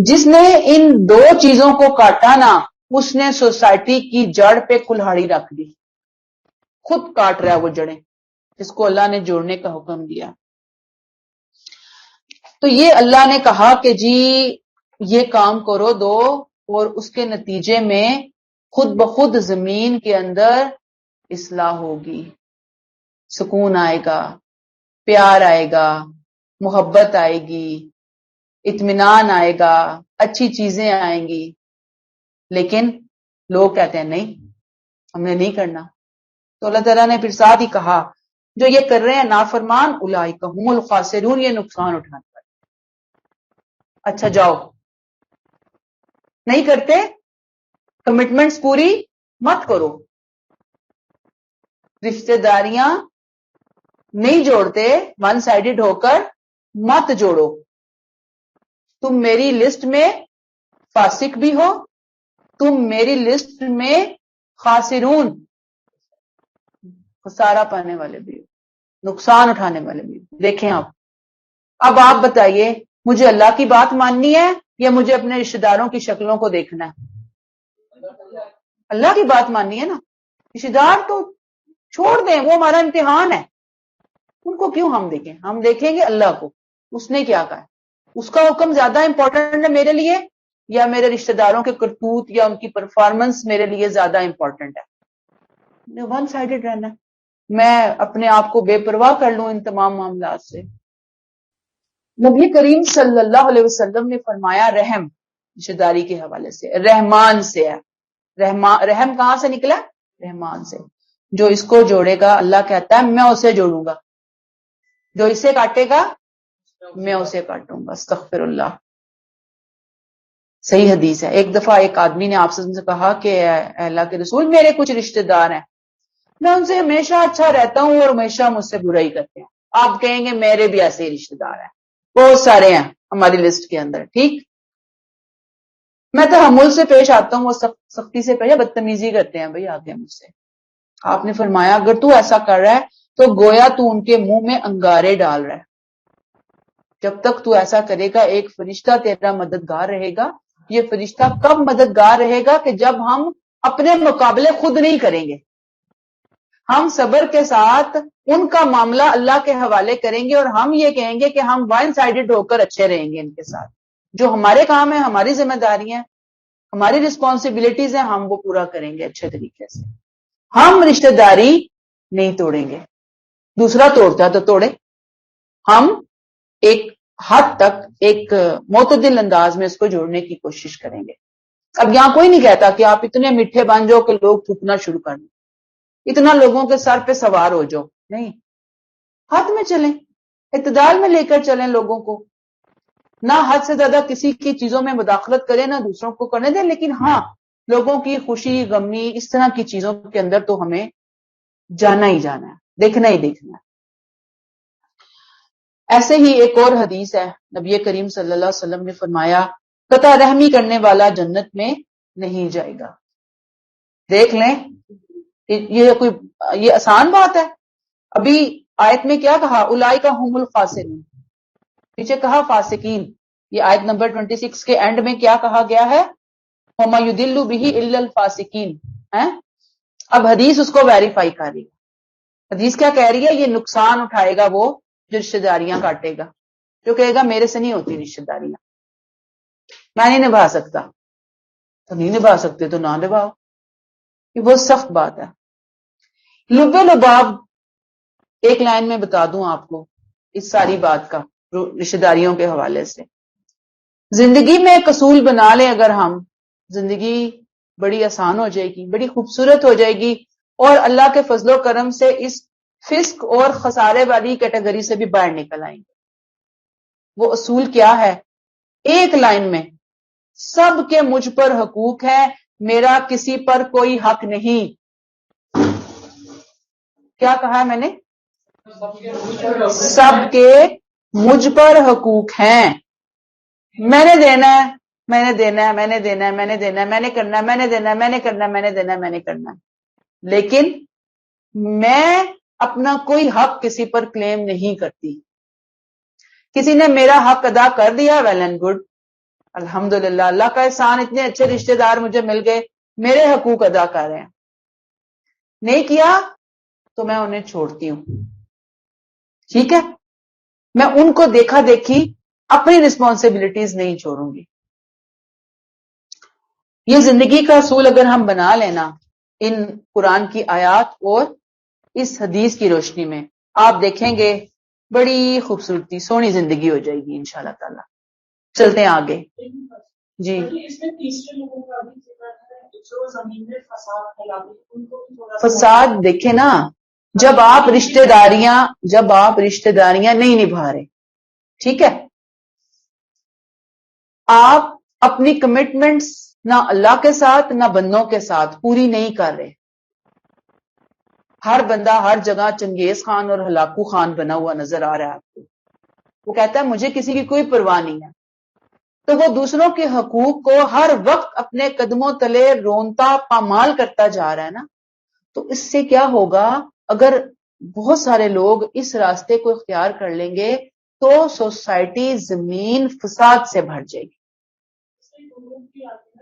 جس نے ان دو چیزوں کو کاٹا نا، اس نے سوسائٹی کی جڑ پہ کلہاڑی رکھ دی. خود کاٹ رہا ہے وہ جڑیں جس کو اللہ نے جوڑنے کا حکم دیا. تو یہ اللہ نے کہا کہ جی یہ کام کرو دو، اور اس کے نتیجے میں خود بخود زمین کے اندر اصلاح ہوگی، سکون آئے گا، پیار آئے گا، محبت آئے گی، اطمینان آئے گا، اچھی چیزیں آئیں گی. لیکن لوگ کہتے ہیں نہیں ہم نے نہیں کرنا. تو اللہ تعالیٰ نے پھر ساتھ ہی کہا جو یہ کر رہے ہیں نافرمان اولئک هم الخاسرون، یہ نقصان اٹھانے والے. اچھا جاؤ نہیں کرتے کمٹمنٹس پوری مت کرو. رشتہ داریاں نہیں جوڑتے ون سائیڈڈ ہو کر مت جوڑو. تم میری لسٹ میں فاسق بھی ہو, تم میری لسٹ میں خاسرون خسارہ پانے والے بھی ہو, نقصان اٹھانے والے بھی ہو. دیکھیں اب آپ بتائیے مجھے اللہ کی بات ماننی ہے یا مجھے اپنے رشتہ داروں کی شکلوں کو دیکھنا ہے؟ اللہ کی بات ماننی ہے نا. رشتہ دار تو چھوڑ دیں, وہ ہمارا امتحان ہے, ان کو کیوں ہم دیکھیں؟ ہم دیکھیں گے اللہ کو, اس نے کیا کہا ہے. اس کا حکم زیادہ امپورٹنٹ ہے میرے لیے یا میرے رشتہ داروں کے کرتوت یا ان کی پرفارمنس میرے لیے زیادہ امپورٹنٹ ہے؟ ون سائیڈڈ رہنا ہے, میں اپنے آپ کو بے پرواہ کر لوں ان تمام معاملات سے. نبی کریم صلی اللہ علیہ وسلم نے فرمایا رحم رشتہ داری کے حوالے سے رحمان سے ہے. رحم کہاں سے نکلا؟ رحمان سے. جو اس کو جوڑے گا اللہ کہتا ہے میں اسے جوڑوں گا, جو اسے کاٹے گا میں اسے کاٹوں گا. استغفر اللہ. صحیح حدیث ہے. ایک دفعہ ایک آدمی نے آپ سے کہا کہ اے اللہ کے رسول میرے کچھ رشتہ دار ہیں, میں ان سے ہمیشہ اچھا رہتا ہوں اور ہمیشہ مجھ سے برائی کرتے ہیں. آپ کہیں گے میرے بھی ایسے ہی رشتہ دار ہیں, بہت سارے ہیں ہماری لسٹ کے اندر. ٹھیک, میں تحمل سے پیش آتا ہوں, وہ سختی سے پیش بدتمیزی کرتے ہیں بھائی آگے مجھ سے. آپ نے فرمایا اگر تو ایسا کر رہا ہے تو گویا تو ان کے منہ میں انگارے ڈال رہا ہے. جب تک تو ایسا کرے گا ایک فرشتہ تیرا مددگار رہے گا. یہ فرشتہ کب مددگار رہے گا؟ کہ جب ہم اپنے مقابلے خود نہیں کریں گے, ہم صبر کے ساتھ ان کا معاملہ اللہ کے حوالے کریں گے اور ہم یہ کہیں گے کہ ہم ون سائیڈڈ ہو کر اچھے رہیں گے ان کے ساتھ. جو ہمارے کام ہیں, ہماری ذمہ داریاں, ہماری رسپانسبلٹیز ہیں, ہم وہ پورا کریں گے اچھے طریقے سے. ہم رشتہ داری نہیں توڑیں گے, دوسرا توڑتا تو توڑے. ہم ایک حد تک ایک معتدل انداز میں اس کو جوڑنے کی کوشش کریں گے. اب یہاں کوئی نہیں کہتا کہ آپ اتنے میٹھے بن جاؤ کہ لوگ تھوکنا شروع کر دیں, اتنا لوگوں کے سر پہ سوار ہو جاؤ. نہیں, حد میں چلیں, اعتدال میں لے کر چلیں لوگوں کو. نہ حد سے زیادہ کسی کی چیزوں میں مداخلت کریں, نہ دوسروں کو کرنے دیں, لیکن ہاں لوگوں کی خوشی غمی اس طرح کی چیزوں کے اندر تو ہمیں جانا ہی جانا ہے, دیکھنا ہی دیکھنا ہے. ایسے ہی ایک اور حدیث ہے, نبی کریم صلی اللہ علیہ وسلم نے فرمایا قطع رحمی کرنے والا جنت میں نہیں جائے گا. دیکھ لیں یہ آسان بات ہے. ابھی آیت میں کیا کہا؟ اولئک هم الخاسرون, پیچھے کہا فاسقین. یہ آیت نمبر 26 کے اینڈ میں کیا کہا گیا ہے؟ وما یضل به الا الفاسقین. اب حدیث اس کو ویریفائی کر رہی ہے. حدیث کیا کہہ رہی ہے؟ یہ نقصان اٹھائے گا وہ جو رشتہ داریاں کاٹے گا, جو کہے گا میرے سے نہیں ہوتی رشتہ داریاں, میں نہیں نبھا سکتا. تو نہیں نبھا سکتے تو نہ نبھاؤ, یہ بہت سخت بات ہے. لب لباب ایک لائن میں بتا دوں آپ کو اس ساری بات کا رشتہ داریوں کے حوالے سے. زندگی میں ایک اصول بنا لیں اگر ہم, زندگی بڑی آسان ہو جائے گی, بڑی خوبصورت ہو جائے گی, اور اللہ کے فضل و کرم سے اس فسق اور خسارے والی کیٹیگری سے بھی باہر نکل آئیں گے. وہ اصول کیا ہے؟ ایک لائن میں, سب کے مجھ پر حقوق ہے, میرا کسی پر کوئی حق نہیں. کیا کہا میں نے؟ سب کے مجھ پر حقوق ہیں, میں نے دینا ہے, میں نے دینا ہے, میں نے دینا ہے, میں نے دینا ہے, میں نے کرنا ہے, میں نے دینا ہے, میں نے کرنا ہے, میں نے دینا ہے, میں نے کرنا ہے. لیکن میں اپنا کوئی حق کسی پر کلیم نہیں کرتی. کسی نے میرا حق ادا کر دیا, ویل اینڈ گڈ, الحمدللہ, اللہ کا احسان, اتنے اچھے رشتہ دار مجھے مل گئے, میرے حقوق ادا کر رہے ہیں. نہیں کیا تو میں انہیں چھوڑتی ہوں. ٹھیک ہے, میں ان کو دیکھا دیکھی اپنی رسپانسبلٹیز نہیں چھوڑوں گی. یہ زندگی کا اصول اگر ہم بنا لینا ان قرآن کی آیات اور اس حدیث کی روشنی میں, آپ دیکھیں گے بڑی خوبصورتی سونی زندگی ہو جائے گی انشاءاللہ تعالی. چلتے ہیں آگے. جی, فساد دیکھیں نا, جب آپ رشتہ داریاں نہیں نبھا رہے, ٹھیک ہے, آپ اپنی کمٹمنٹس نہ اللہ کے ساتھ نہ بندوں کے ساتھ پوری نہیں کر رہے. ہر بندہ ہر جگہ چنگیز خان اور ہلاکو خان بنا ہوا نظر آ رہا ہے آپ کو. وہ کہتا ہے مجھے کسی کی کوئی پرواہ نہیں ہے، تو وہ دوسروں کے حقوق کو ہر وقت اپنے قدموں تلے رونتا پامال کرتا جا رہا ہے نا. تو اس سے کیا ہوگا، اگر بہت سارے لوگ اس راستے کو اختیار کر لیں گے تو سوسائٹی زمین فساد سے بھر جائے گی.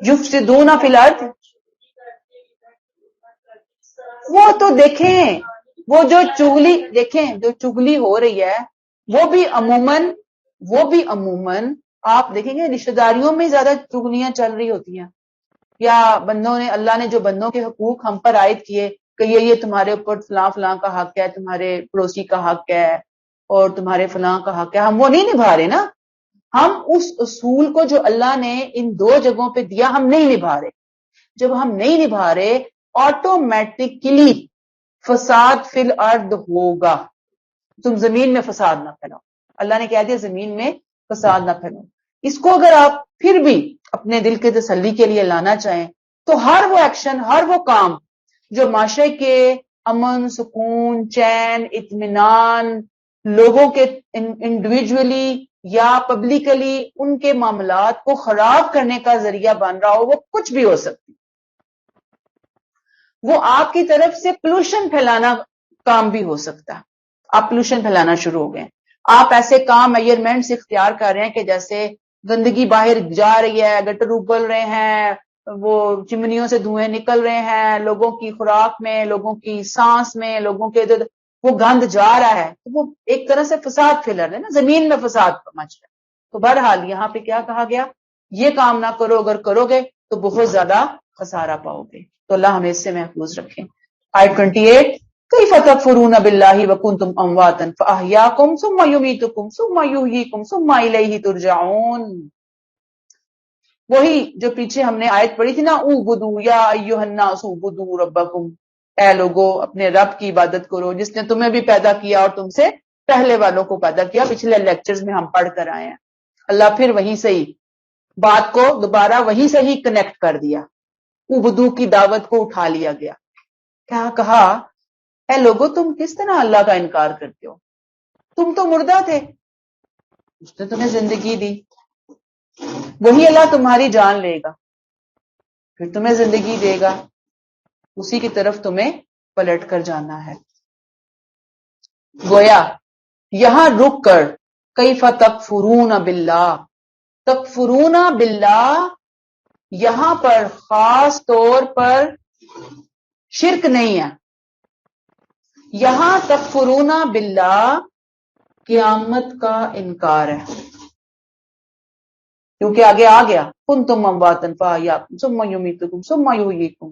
یفسدون فی الارض، وہ تو دیکھیں وہ جو چغلی دیکھیں جو چغلی ہو رہی ہے وہ بھی عموماً آپ دیکھیں گے رشتہ داریوں میں زیادہ چغلیاں چل رہی ہوتی ہیں، یا بندوں نے اللہ نے جو بندوں کے حقوق ہم پر عائد کیے کہ یہ تمہارے اوپر فلاں فلاں کا حق ہے، تمہارے پڑوسی کا حق ہے اور تمہارے فلاں کا حق ہے، ہم وہ نہیں نبھا رہے نا. ہم اس اصول کو جو اللہ نے ان دو جگہوں پہ دیا ہم نہیں نبھا رہے. جب ہم نہیں نبھا رہے آٹومیٹکلی فساد فی الارض ہوگا. تم زمین میں فساد نہ پھیلاؤ، اللہ نے کہہ دیا زمین میں فساد نہ پھیلاؤ. اس کو اگر آپ پھر بھی اپنے دل کے تسلی کے لیے لانا چاہیں تو ہر وہ ایکشن، ہر وہ کام جو معاشرے کے امن، سکون، چین، اطمینان، لوگوں کے انڈیویجولی یا پبلکلی ان کے معاملات کو خراب کرنے کا ذریعہ بن رہا ہو، وہ کچھ بھی ہو سکتی. وہ آپ کی طرف سے پولوشن پھیلانا کام بھی ہو سکتا ہے. آپ پولوشن پھیلانا شروع ہو گئے، آپ ایسے کام میجرمنٹس اختیار کر رہے ہیں کہ جیسے گندگی باہر جا رہی ہے، گٹر ابل رہے ہیں، وہ چمنیوں سے دھوئیں نکل رہے ہیں، لوگوں کی خوراک میں، لوگوں کی سانس میں، لوگوں کے وہ گند جا رہا ہے، تو وہ ایک طرح سے فساد پھیلا رہا ہے نا، زمین میں فساد مچ رہا ہے. تو بہرحال یہاں پہ کیا کہا گیا، یہ کام نہ کرو، اگر کرو گے تو بہت زیادہ خسارہ پاؤ گے. تو اللہ ہمیں اس سے محفوظ رکھیں. آیت 28 کیف تکفرون باللہ وکنتم امواتا فاحیاکم ثم یمیتکم ثم یحییکم ثم الیہ ترجعون. وہی جو پیچھے ہم نے آیت پڑھی تھی نا، اعبدوا یا ایھا الناس اعبدوا ربکم، اے لوگو اپنے رب کی عبادت کرو جس نے تمہیں بھی پیدا کیا اور تم سے پہلے والوں کو پیدا کیا. پچھلے لیکچرز میں ہم پڑھ کر آئے ہیں. اللہ پھر وہیں سے ہی بات کو دوبارہ وہیں سے ہی کنیکٹ کر دیا، اعبدوا کی دعوت کو اٹھا لیا گیا. کیا کہا، اے لوگو تم کس طرح اللہ کا انکار کرتے ہو، تم تو مردہ تھے، اس نے تمہیں زندگی دی، وہی اللہ تمہاری جان لے گا پھر تمہیں زندگی دے گا، اسی کی طرف تمہیں پلٹ کر جانا ہے. گویا یہاں رک کر کیف تکفرون باللہ، تکفرون باللہ یہاں پر خاص طور پر شرک نہیں ہے، یہاں تکفرون باللہ قیامت کا انکار ہے، کیونکہ آگے آ گیا کنتم امواتا فاحیاکم ثم یمیتکم ثم یحییکم.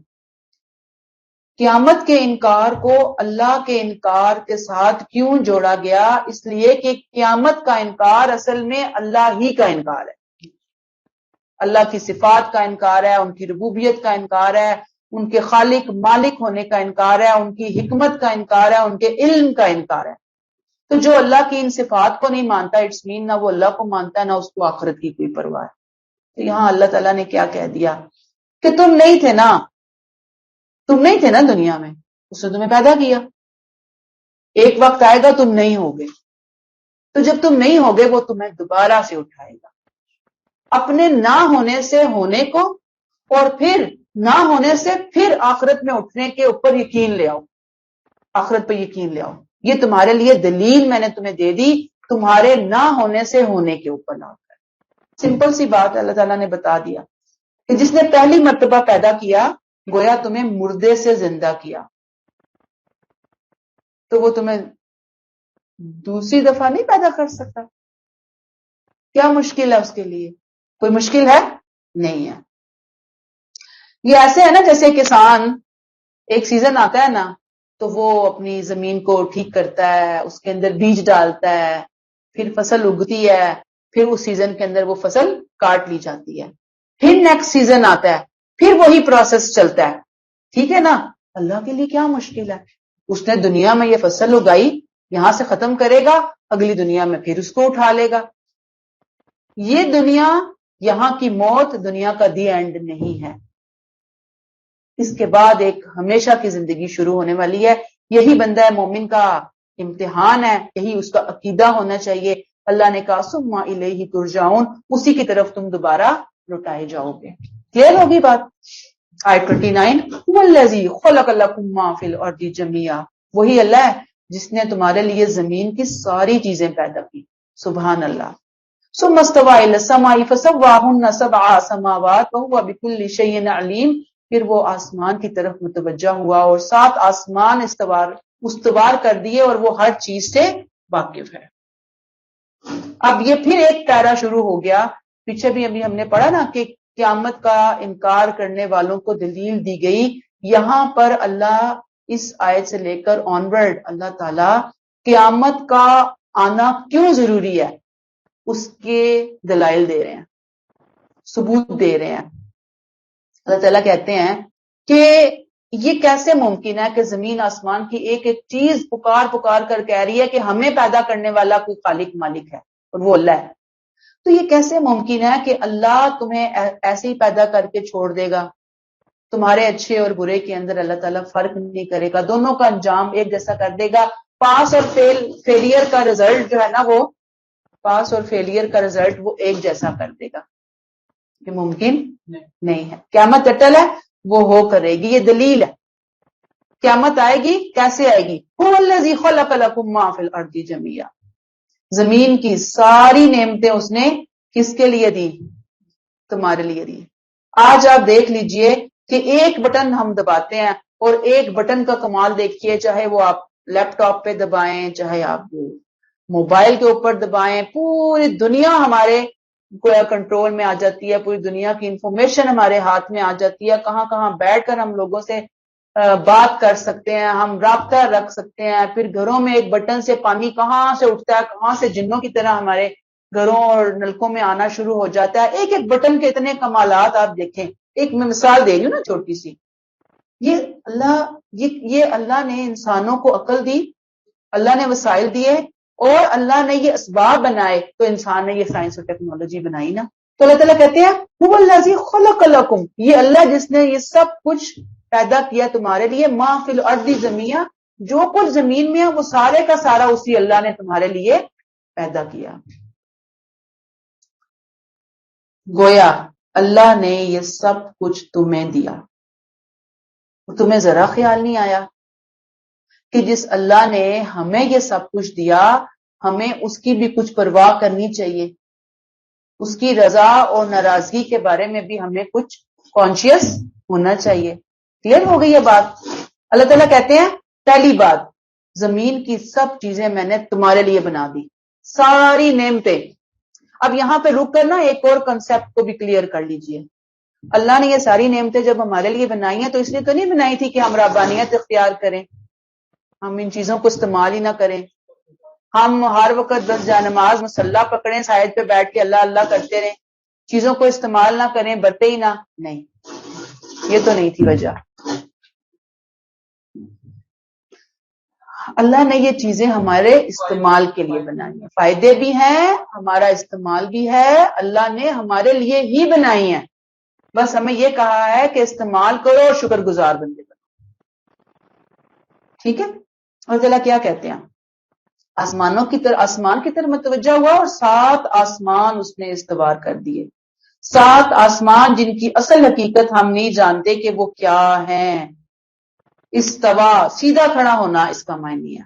قیامت کے انکار کو اللہ کے انکار کے ساتھ کیوں جوڑا گیا؟ اس لیے کہ قیامت کا انکار اصل میں اللہ ہی کا انکار ہے، اللہ کی صفات کا انکار ہے، ان کی ربوبیت کا انکار ہے، ان کے خالق مالک ہونے کا انکار ہے، ان کی حکمت کا انکار ہے، ان کے علم کا انکار ہے. تو جو اللہ کی ان صفات کو نہیں مانتا اٹس مین نہ وہ اللہ کو مانتا ہے نہ اس کو آخرت کی کوئی پرواہ ہے. تو یہاں اللہ تعالیٰ نے کیا کہہ دیا کہ تم نہیں تھے نا دنیا میں، اس نے تمہیں پیدا کیا، ایک وقت آئے گا تم نہیں ہوگے، تو جب تم نہیں ہوگے وہ تمہیں دوبارہ سے اٹھائے گا اپنے نہ ہونے سے ہونے کو، اور پھر نہ ہونے سے پھر آخرت میں اٹھنے کے اوپر یقین لے آؤ، آخرت پہ یقین لے آؤ. یہ تمہارے لیے دلیل میں نے تمہیں دے دی تمہارے نہ ہونے سے ہونے کے اوپر لا کر. سمپل سی بات اللہ تعالیٰ نے بتا دیا کہ جس نے پہلی مرتبہ پیدا کیا گویا تمہیں مردے سے زندہ کیا، تو وہ تمہیں دوسری دفعہ نہیں پیدا کر سکتا. کیا مشکل ہے اس کے لیے؟ کوئی مشکل ہے نہیں ہے. یہ ایسے ہے نا جیسے کسان ایک سیزن آتا ہے نا تو وہ اپنی زمین کو ٹھیک کرتا ہے، اس کے اندر بیج ڈالتا ہے، پھر فصل اگتی ہے، پھر اس سیزن کے اندر وہ فصل کاٹ لی جاتی ہے، پھر نیکسٹ سیزن آتا ہے، پھر وہی پروسیس چلتا ہے. ٹھیک ہے نا، اللہ کے لیے کیا مشکل ہے؟ اس نے دنیا میں یہ فصل اگائی، یہاں سے ختم کرے گا، اگلی دنیا میں پھر اس کو اٹھا لے گا. یہ دنیا یہاں کی موت دنیا کا دی اینڈ نہیں ہے، اس کے بعد ایک ہمیشہ کی زندگی شروع ہونے والی ہے. یہی بندہ مومن کا امتحان ہے، یہی اس کا عقیدہ ہونا چاہیے. اللہ نے کہا ثم الیہ ترجعون، اسی کی طرف تم دوبارہ لوٹائے جاؤ گے. کلیئر ہوگی بات؟ آیت 29 هو الذی خلق لکم ما فی الارض جميعا، وہی اللہ ہے جس نے تمہارے لیے زمین کی ساری چیزیں پیدا کی. سبحان اللہ. ثم استوى الى السماء فسواهن سبع سماوات وهو بكل شيء علیم، پھر وہ آسمان کی طرف متوجہ ہوا اور 7 آسمان استوار کر دیے اور وہ ہر چیز سے واقف ہے. اب یہ پھر ایک پیرا شروع ہو گیا. پیچھے بھی ابھی ہم نے پڑھا نا کہ قیامت کا انکار کرنے والوں کو دلیل دی گئی. یہاں پر اللہ اس آیت سے لے کر آنورڈ اللہ تعالی قیامت کا آنا کیوں ضروری ہے اس کے دلائل دے رہے ہیں، ثبوت دے رہے ہیں. اللہ تعالیٰ کہتے ہیں کہ یہ کیسے ممکن ہے کہ زمین آسمان کی ایک ایک چیز پکار کر کہہ رہی ہے کہ ہمیں پیدا کرنے والا کوئی خالق مالک ہے اور وہ اللہ ہے. تو یہ کیسے ممکن ہے کہ اللہ تمہیں ایسے ہی پیدا کر کے چھوڑ دے گا؟ تمہارے اچھے اور برے کے اندر اللہ تعالیٰ فرق نہیں کرے گا، دونوں کا انجام ایک جیسا کر دے گا. پاس اور فیلئر کا رزلٹ جو ہے نا، وہ پاس اور فیلئر کا رزلٹ وہ ایک جیسا کر دے گا. یہ ممکن نہیں ہے. قیامت اٹل ہے، وہ ہو کرے گی، یہ دلیل ہے. قیامت آئے گی، کیسے آئے گی؟ هو الذی خلق لکم ما فی الارض جميعا، زمین کی ساری نعمتیں اس نے کس کے لیے دی؟ تمہارے لیے دی. آج آپ دیکھ لیجئے کہ ایک بٹن ہم دباتے ہیں اور ایک بٹن کا کمال دیکھیے، چاہے وہ آپ لیپ ٹاپ پہ دبائیں، چاہے آپ موبائل کے اوپر دبائیں، پوری دنیا ہمارے کوئی کنٹرول میں آ جاتی ہے، پوری دنیا کی انفارمیشن ہمارے ہاتھ میں آ جاتی ہے. کہاں کہاں بیٹھ کر ہم لوگوں سے بات کر سکتے ہیں، ہم رابطہ رکھ سکتے ہیں. پھر گھروں میں ایک بٹن سے پانی کہاں سے اٹھتا ہے، کہاں سے جنوں کی طرح ہمارے گھروں اور نلکوں میں آنا شروع ہو جاتا ہے. ایک ایک بٹن کے اتنے کمالات آپ دیکھیں. ایک میں مثال دے رہی ہوں نا چھوٹی سی. یہ اللہ نے انسانوں کو عقل دی، اللہ نے وسائل دیے اور اللہ نے یہ اسباب بنائے، تو انسان نے یہ سائنس اور ٹیکنالوجی بنائی نا. تو اللہ تعالیٰ کہتے ہیں هو الذی خلق لکم، یہ اللہ جس نے یہ سب کچھ پیدا کیا تمہارے لیے. ما فی الارض جميعا، جو کچھ زمین میں ہے وہ سارے کا سارا اسی اللہ نے تمہارے لیے پیدا کیا. گویا اللہ نے یہ سب کچھ تمہیں دیا، تمہیں ذرا خیال نہیں آیا کہ جس اللہ نے ہمیں یہ سب کچھ دیا ہمیں اس کی بھی کچھ پرواہ کرنی چاہیے، اس کی رضا اور ناراضگی کے بارے میں بھی ہمیں کچھ کانشیس ہونا چاہیے. کلیئر ہو گئی یہ بات؟ اللہ تعالیٰ کہتے ہیں پہلی بات، زمین کی سب چیزیں میں نے تمہارے لیے بنا دی، ساری نعمتیں. اب یہاں پہ رک کر نا ایک اور کنسپٹ کو بھی کلیئر کر لیجئے. اللہ نے یہ ساری نعمتیں جب ہمارے لیے بنائی ہیں تو اس لیے تو نہیں بنائی تھی کہ ہم ربانیت اختیار کریں، ہم ان چیزوں کو استعمال ہی نہ کریں، ہم ہر وقت بس جانماز مسلح پکڑیں، سائد پہ بیٹھ کے اللہ اللہ کرتے رہیں، چیزوں کو استعمال نہ کریں، برتے ہی نہ. نہیں، یہ تو نہیں تھی وجہ. اللہ نے یہ چیزیں ہمارے استعمال کے لیے بنائی ہیں، فائدے بھی ہیں، ہمارا استعمال بھی ہے، اللہ نے ہمارے لیے ہی بنائی ہیں. بس ہمیں یہ کہا ہے کہ استعمال کرو اور شکر گزار بندے بنو. ٹھیک ہے؟ اور تعالیٰ کیا کہتے ہیں؟ آسمان کی طرف متوجہ ہوا اور 7 آسمان اس نے استوار کر دیے. 7 آسمان جن کی اصل حقیقت ہم نہیں جانتے کہ وہ کیا ہیں. استوا سیدھا کھڑا ہونا اس کا معنی ہے.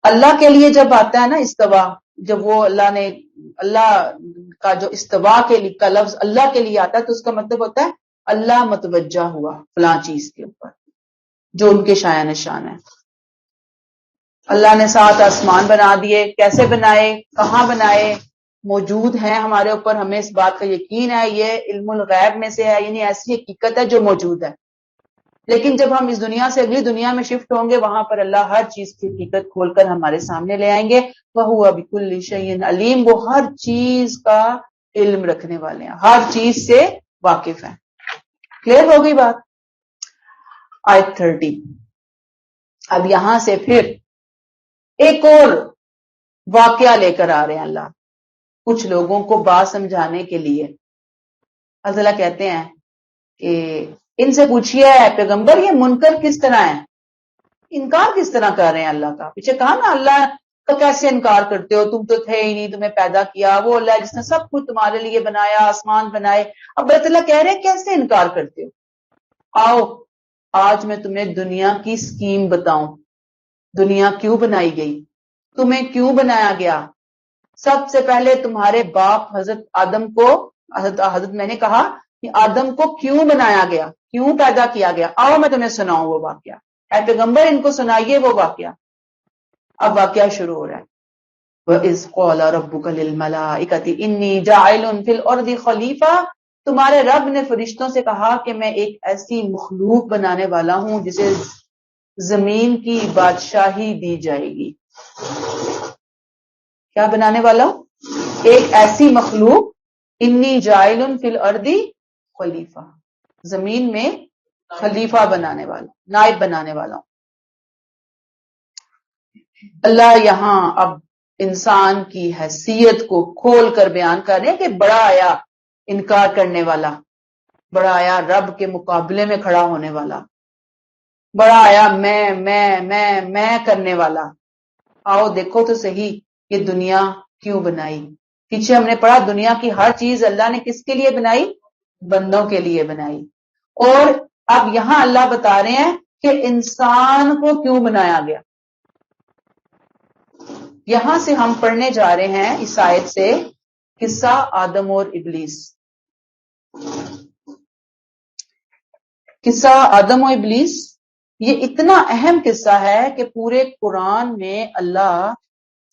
اللہ کے لیے جب آتا ہے نا استوا، جب وہ اللہ کا جو استوا کے لیے کا لفظ اللہ کے لیے آتا ہے تو اس کا مطلب ہوتا ہے اللہ متوجہ ہوا فلاں چیز کے اوپر جو ان کے شایان نشان ہے. اللہ نے 7 آسمان بنا دیے. کیسے بنائے؟ کہاں بنائے؟ موجود ہیں ہمارے اوپر، ہمیں اس بات کا یقین ہے، یہ علم الغیب میں سے ہے، یعنی ایسی حقیقت ہے جو موجود ہے. لیکن جب ہم اس دنیا سے اگلی دنیا میں شفٹ ہوں گے وہاں پر اللہ ہر چیز کی حقیقت کھول کر ہمارے سامنے لے آئیں گے. وَهُوَ بِكُلِّ شَيْءٍ عَلِيمٌ، وہ ہر چیز کا علم رکھنے والے ہیں، ہر چیز سے واقف ہیں. کلیئر ہو گئی بات؟ آیت 30. اب یہاں سے پھر ایک اور واقعہ لے کر آ رہے ہیں اللہ. کچھ لوگوں کو بات سمجھانے کے لیے اللہ تعالیٰ کہتے ہیں کہ ان سے پوچھیے پیغمبر یہ منکر کس طرح ہے، انکار کس طرح کر رہے ہیں اللہ کا؟ پیچھے کہا نا اللہ کا کیسے انکار کرتے ہو، تم تو تھے ہی نہیں، تمہیں پیدا کیا وہ اللہ جس نے سب کچھ تمہارے لیے بنایا، آسمان بنائے۔ اب اللہ تعالیٰ کہہ رہے ہیں کیسے انکار کرتے ہو؟ آؤ آج میں تمہیں دنیا کی سکیم بتاؤں، دنیا کیوں بنائی گئی، تمہیں کیوں بنایا گیا۔ سب سے پہلے تمہارے باپ حضرت آدم کو، حضرت میں نے کہا کہ آدم کو کیوں بنایا گیا، کیوں پیدا کیا گیا، آؤ میں تمہیں سناؤں وہ واقعہ، اے پیغمبر ان کو سنائیے وہ واقعہ۔ اب واقعہ شروع ہو رہا ہے۔ وَإِذْ قَالَ رَبُّكَ لِلْمَلَائِكَةِ إِنِّي جَاعِلٌ فِي الْأَرْضِ خَلِيفَةً، تمہارے رب نے فرشتوں سے کہا کہ میں ایک ایسی مخلوق بنانے والا ہوں جسے زمین کی بادشاہی دی جائے گی۔ کیا بنانے والا ہوں؟ ایک ایسی مخلوق، انی جائل فی الارض خلیفہ، زمین میں خلیفہ بنانے والا، نائب بنانے والا ہوں۔ اللہ یہاں اب انسان کی حیثیت کو کھول کر بیان کر رہے ہیں کہ بڑا آیا انکار کرنے والا، بڑا آیا رب کے مقابلے میں کھڑا ہونے والا، بڑا آیا میں کرنے والا۔ آؤ دیکھو تو صحیح یہ دنیا کیوں بنائی۔ پیچھے ہم نے پڑھا دنیا کی ہر چیز اللہ نے کس کے لیے بنائی؟ بندوں کے لیے بنائی۔ اور اب یہاں اللہ بتا رہے ہیں کہ انسان کو کیوں بنایا گیا۔ یہاں سے ہم پڑھنے جا رہے ہیں اس آیت سے قصہ آدم اور ابلیس۔ قصہ آدم و ابلیس یہ اتنا اہم قصہ ہے کہ پورے قرآن میں اللہ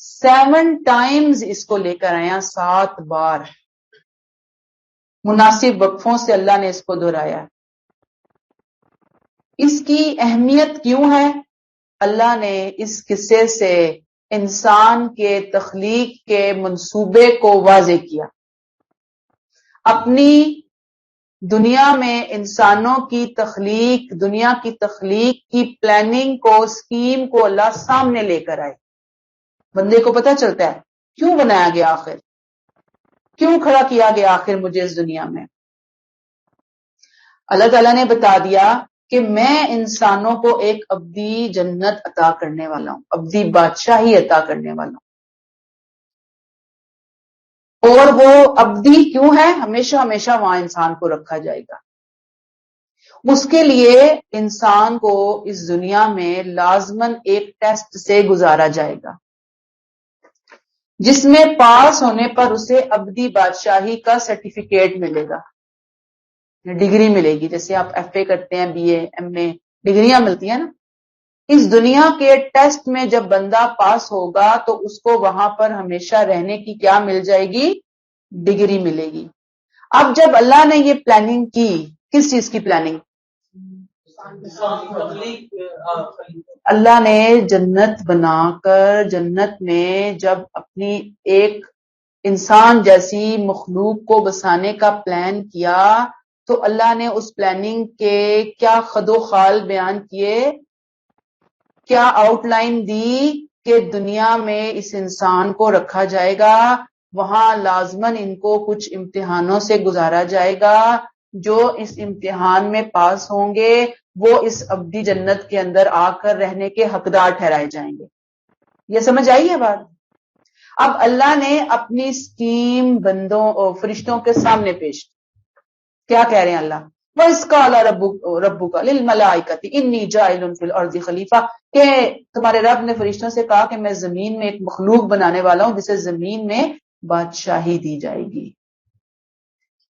7 ٹائمز اس کو لے کر آیا، 7 بار مناسب وقفوں سے اللہ نے اس کو دہرایا۔ اس کی اہمیت کیوں ہے؟ اللہ نے اس قصے سے انسان کے تخلیق کے منصوبے کو واضح کیا۔ اپنی دنیا میں انسانوں کی تخلیق، دنیا کی تخلیق کی پلاننگ کو، اسکیم کو اللہ سامنے لے کر آئے۔ بندے کو پتہ چلتا ہے کیوں بنایا گیا، آخر کیوں کھڑا کیا گیا آخر مجھے اس دنیا میں۔ اللہ تعالیٰ نے بتا دیا کہ میں انسانوں کو ایک ابدی جنت عطا کرنے والا ہوں، ابدی بادشاہی عطا کرنے والا ہوں۔ اور وہ ابدی کیوں ہے؟ ہمیشہ ہمیشہ وہاں انسان کو رکھا جائے گا۔ اس کے لیے انسان کو اس دنیا میں لازماً ایک ٹیسٹ سے گزارا جائے گا، جس میں پاس ہونے پر اسے ابدی بادشاہی کا سرٹیفکیٹ ملے گا، ڈگری ملے گی۔ جیسے آپ ایف اے کرتے ہیں، بی اے، ایم اے، ڈگریاں ملتی ہیں نا۔ اس دنیا کے ٹیسٹ میں جب بندہ پاس ہوگا تو اس کو وہاں پر ہمیشہ رہنے کی کیا مل جائے گی؟ ڈگری ملے گی۔ اب جب اللہ نے یہ پلاننگ کی، کس چیز کی پلاننگ؟ اللہ نے جنت بنا کر، جنت میں جب اپنی ایک انسان جیسی مخلوق کو بسانے کا پلان کیا تو اللہ نے اس پلاننگ کے کیا خد و خال بیان کیے، کیا آؤٹ لائن دی کہ دنیا میں اس انسان کو رکھا جائے گا، وہاں لازماً ان کو کچھ امتحانوں سے گزارا جائے گا، جو اس امتحان میں پاس ہوں گے وہ اس ابدی جنت کے اندر آ کر رہنے کے حقدار ٹھہرائے جائیں گے۔ یہ سمجھ آئی ہے بات؟ اب اللہ نے اپنی سکیم بندوں اور فرشتوں کے سامنے پیش کی۔ کیا کہہ رہے ہیں اللہ؟ وَإِذْ قَالَ رَبُّكَ لِلْمَلَائِكَةِ إِنِّي جَاعِلٌ فِي الْأَرْضِ خَلِيفَةً، کہ تمہارے رب نے فرشتوں سے کہا کہ میں زمین میں ایک مخلوق بنانے والا ہوں جسے زمین میں بادشاہی دی جائے گی۔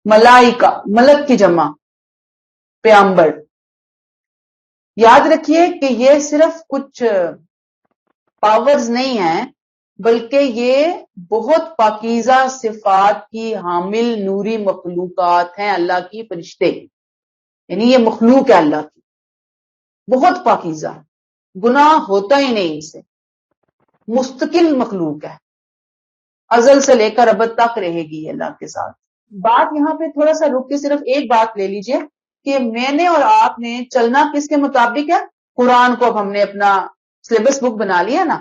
ملائکہ، ملک کی جمع، پیامبر۔ یاد رکھیے کہ یہ صرف کچھ پاورز نہیں ہیں، بلکہ یہ بہت پاکیزہ صفات کی حامل نوری مخلوقات ہیں، اللہ کی فرشتے، یعنی یہ مخلوق ہے اللہ کی، بہت پاکیزہ، گناہ ہوتا ہی نہیں ان سے، مستقل مخلوق ہے، ازل سے لے کر ابد تک رہے گی اللہ کے ساتھ۔ بات یہاں پہ تھوڑا سا رک کے صرف ایک بات لے لیجئے کہ میں نے اور آپ نے چلنا کس کے مطابق ہے؟ قرآن کو اب ہم نے اپنا سلیبس بک بنا لیا نا۔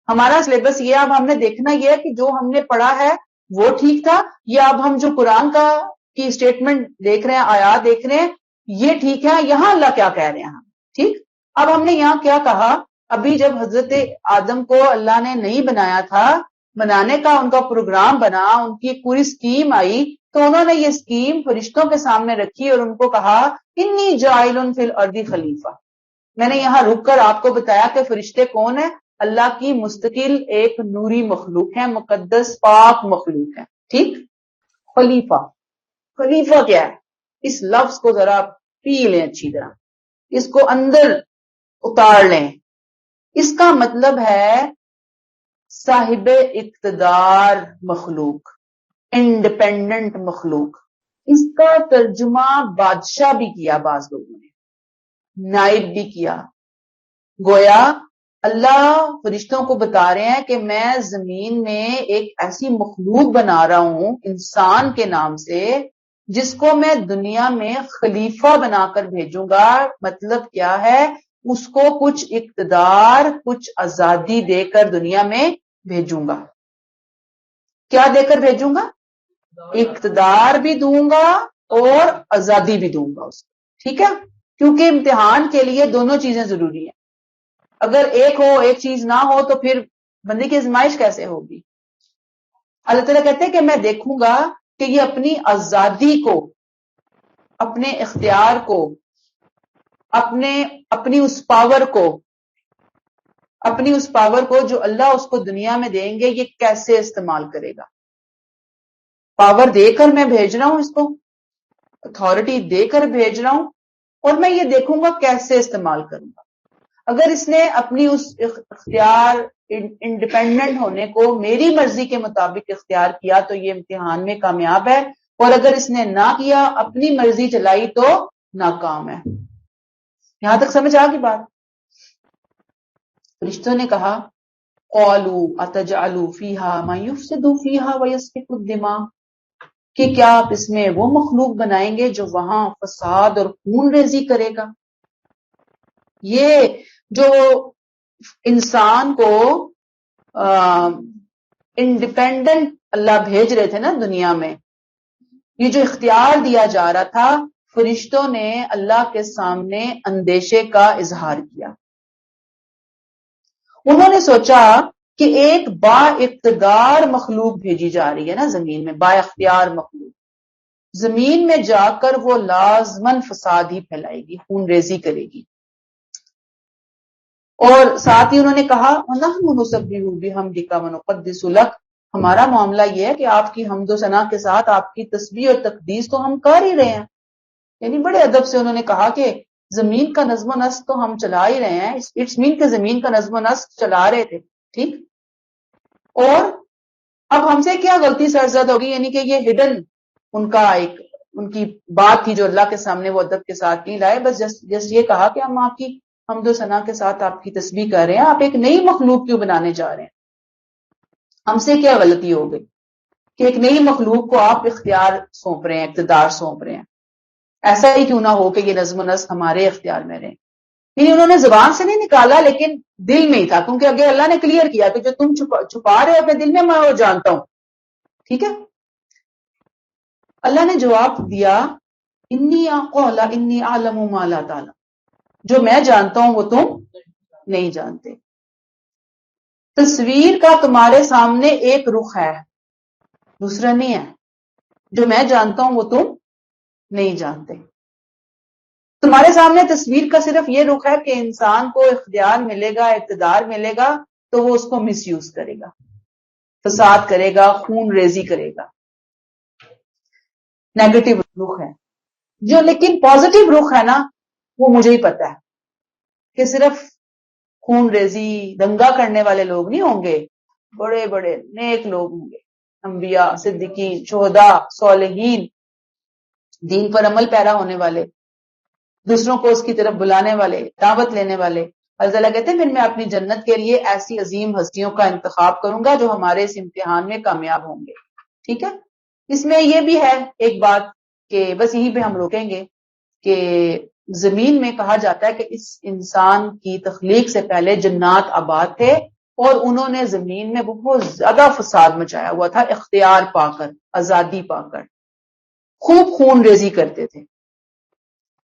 ہمارا سلیبس یہ، اب ہم نے دیکھنا یہ ہے کہ جو ہم نے پڑھا ہے وہ ٹھیک تھا، یا اب ہم جو قرآن کی اسٹیٹمنٹ دیکھ رہے ہیں، آیات دیکھ رہے ہیں، یہ ٹھیک ہے؟ یہاں اللہ کیا کہہ رہے ہیں ہم؟ ٹھیک، اب ہم نے یہاں کیا کہا، ابھی جب حضرت آدم کو اللہ نے نہیں بنایا تھا، بنانے کا ان کا پروگرام بنا، ان کی ایک پوری سکیم آئی، تو انہوں نے یہ سکیم فرشتوں کے سامنے رکھی اور ان کو کہا انی جاعل فی الارض خلیفہ۔ میں نے یہاں رک کر آپ کو بتایا کہ فرشتے کون ہیں؟ اللہ کی مستقل ایک نوری مخلوق ہے، مقدس پاک مخلوق ہے، ٹھیک۔ خلیفہ، خلیفہ کیا ہے؟ اس لفظ کو ذرا پی لیں اچھی طرح، اس کو اندر اتار لیں۔ اس کا مطلب ہے صاحب اقتدار مخلوق، انڈیپینڈنٹ مخلوق۔ اس کا ترجمہ بادشاہ بھی کیا بعض لوگوں نے، نائب بھی کیا۔ گویا اللہ فرشتوں کو بتا رہے ہیں کہ میں زمین میں ایک ایسی مخلوق بنا رہا ہوں انسان کے نام سے، جس کو میں دنیا میں خلیفہ بنا کر بھیجوں گا۔ مطلب کیا ہے؟ اس کو کچھ اقتدار، کچھ آزادی دے کر دنیا میں بھیجوں گا۔ کیا دے کر بھیجوں گا؟ اقتدار بھی دوں گا اور آزادی بھی دوں گا اس کو، ٹھیک ہے؟ کیونکہ امتحان کے لیے دونوں چیزیں ضروری ہیں۔ اگر ایک ہو، ایک چیز نہ ہو، تو پھر بندے کی آزمائش کیسے ہوگی؟ اللہ تعالیٰ کہتے ہیں کہ میں دیکھوں گا کہ یہ اپنی آزادی کو، اپنے اختیار کو، اپنی اس پاور کو جو اللہ اس کو دنیا میں دیں گے، یہ کیسے استعمال کرے گا۔ پاور دے کر میں بھیج رہا ہوں، اس کو اتھارٹی دے کر بھیج رہا ہوں، اور میں یہ دیکھوں گا کیسے استعمال کروں گا۔ اگر اس نے اپنی اس اختیار، انڈیپینڈنٹ ہونے کو میری مرضی کے مطابق اختیار کیا تو یہ امتحان میں کامیاب ہے، اور اگر اس نے نہ کیا، اپنی مرضی چلائی، تو ناکام ہے۔ یہاں تک سمجھ آ گئی بات؟ فرشتوں نے کہا قالوا اتجعل فیہا ما یفسد فیہا ویسفک الدماء، کہ کیا آپ اس میں وہ مخلوق بنائیں گے جو وہاں فساد اور خون ریزی کرے گا؟ یہ جو انسان کو انڈیپینڈنٹ اللہ بھیج رہے تھے نا دنیا میں، یہ جو اختیار دیا جا رہا تھا، فرشتوں نے اللہ کے سامنے اندیشے کا اظہار کیا۔ انہوں نے سوچا کہ ایک با اقتدار مخلوق بھیجی جا رہی ہے نا زمین میں، با اختیار مخلوق، زمین میں جا کر وہ لازماً فساد ہی پھیلائے گی، خون ریزی کرے گی۔ اور ساتھ ہی انہوں نے کہا وَنَحْنُ نُسَبِّحُ بِحَمْدِكَ وَنُقَدِّسُ لَكَ، ہمارا معاملہ یہ ہے کہ آپ کی حمد و ثنا کے ساتھ آپ کی تسبیح اور تقدیس تو ہم کر ہی رہے ہیں۔ یعنی بڑے ادب سے انہوں نے کہا کہ زمین کا نظم و نسق تو ہم چلا ہی رہے ہیں، اٹس مین کہ زمین کا نظم و نسق چلا رہے تھے، ٹھیک۔ اور اب ہم سے کیا غلطی سرزد ہوگی، یعنی کہ یہ ہڈن ان کی بات تھی جو اللہ کے سامنے وہ ادب کے ساتھ نہیں لائے، بس جس یہ کہا کہ ہم آپ کی حمد و ثنا کے ساتھ آپ کی تسبیح کر رہے ہیں، آپ ایک نئی مخلوق کیوں بنانے جا رہے ہیں؟ ہم سے کیا غلطی ہو گئی کہ ایک نئی مخلوق کو آپ اختیار سونپ رہے ہیں، اقتدار سونپ رہے ہیں؟ ایسا ہی کیوں نہ ہو کہ یہ نظم و نسق ہمارے اختیار میں رہے۔ یعنی انہوں نے زبان سے نہیں نکالا، لیکن دل میں ہی تھا، کیونکہ اگے اللہ نے کلیئر کیا کہ جو تم چھپا رہے ہو اپنے دل میں وہ جانتا ہوں، ٹھیک ہے۔ اللہ نے جواب دیا انی اعلم ما لا تعلم، جو میں جانتا ہوں وہ تم نہیں جانتے۔ تصویر کا تمہارے سامنے ایک رخ ہے، دوسرا نہیں ہے۔ جو میں جانتا ہوں وہ تم نہیں جانتے۔ تمہارے سامنے تصویر کا صرف یہ رخ ہے کہ انسان کو اختیار ملے گا، اقتدار ملے گا، تو وہ اس کو مس یوز کرے گا، فساد کرے گا، خون ریزی کرے گا۔ نیگیٹو رخ ہے۔ جو لیکن پازیٹو رخ ہے نا، وہ مجھے ہی پتا ہے کہ صرف خون ریزی، دنگا کرنے والے لوگ نہیں ہوں گے، بڑے بڑے نیک لوگ ہوں گے، انبیاء، صدیقین، شہداء، صالحین، دین پر عمل پیرا ہونے والے، دوسروں کو اس کی طرف بلانے والے، دعوت لینے والے۔ اللہ تعالیٰ کہتے ہیں پھر میں اپنی جنت کے لیے ایسی عظیم ہستیوں کا انتخاب کروں گا جو ہمارے اس امتحان میں کامیاب ہوں گے، ٹھیک ہے۔ اس میں یہ بھی ہے ایک بات کہ بس یہیں پہ ہم روکیں گے کہ زمین میں کہا جاتا ہے کہ اس انسان کی تخلیق سے پہلے جنات آباد تھے، اور انہوں نے زمین میں بہت زیادہ فساد مچایا ہوا تھا، اختیار پا کر، آزادی پا کر خوب خون ریزی کرتے تھے۔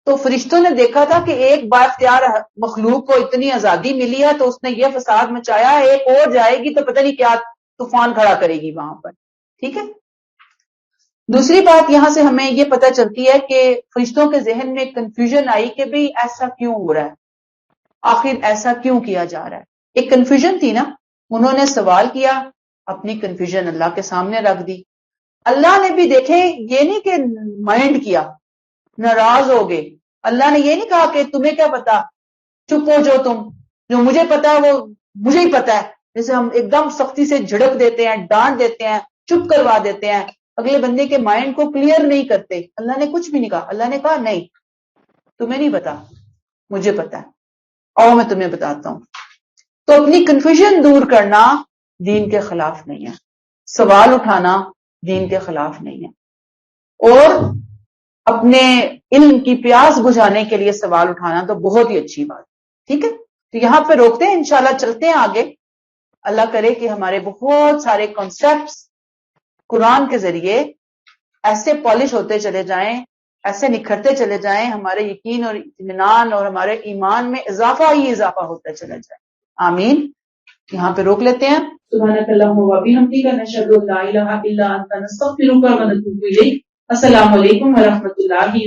تو فرشتوں نے دیکھا تھا کہ ایک با اختیار مخلوق کو اتنی آزادی ملی ہے تو اس نے یہ فساد مچایا ہے، ایک اور جائے گی تو پتہ نہیں کیا طوفان کھڑا کرے گی وہاں پر، ٹھیک ہے۔ دوسری بات یہاں سے ہمیں یہ پتہ چلتی ہے کہ فرشتوں کے ذہن میں کنفیوژن آئی کہ بھئی ایسا کیوں ہو رہا ہے، آخر ایسا کیوں کیا جا رہا ہے، ایک کنفیوژن تھی نا۔ انہوں نے سوال کیا، اپنی کنفیوژن اللہ کے سامنے رکھ دی۔ اللہ نے بھی دیکھیں یہ نہیں کہ مائنڈ کیا، ناراض ہو گئے۔ اللہ نے یہ نہیں کہا کہ تمہیں کیا پتا، چپ ہو جو، تم جو مجھے پتا ہے وہ مجھے ہی پتا ہے۔ جیسے ہم ایک دم سختی سے جھڑک دیتے ہیں، ڈانٹ دیتے ہیں، چپ کروا دیتے ہیں، اگلے بندے کے مائنڈ کو کلیئر نہیں کرتے۔ اللہ نے کچھ بھی نہیں کہا، اللہ نے کہا نہیں تمہیں نہیں پتا، مجھے پتا ہے، آؤ میں تمہیں بتاتا ہوں۔ تو اپنی کنفیوژن دور کرنا دین کے خلاف نہیں ہے، سوال اٹھانا دین کے خلاف نہیں ہے، اور اپنے علم کی پیاس بجھانے کے لیے سوال اٹھانا تو بہت ہی اچھی بات، ٹھیک ہے۔ تو یہاں پہ روکتے ہیں، انشاءاللہ چلتے ہیں آگے۔ اللہ کرے کہ ہمارے بہت سارے کانسیپٹس قرآن کے ذریعے ایسے پالش ہوتے چلے جائیں، ایسے نکھرتے چلے جائیں، ہمارے یقین اور اطمینان اور ہمارے ایمان میں اضافہ ہی اضافہ ہوتا چلا جائے، آمین۔ یہاں پہ روک لیتے ہیں۔ سبحانک اللہم و بحمدک، نشہد ان لا الہ الا انت، نستغفرک و نتوب الیک۔ السلام علیکم ورحمۃ اللہ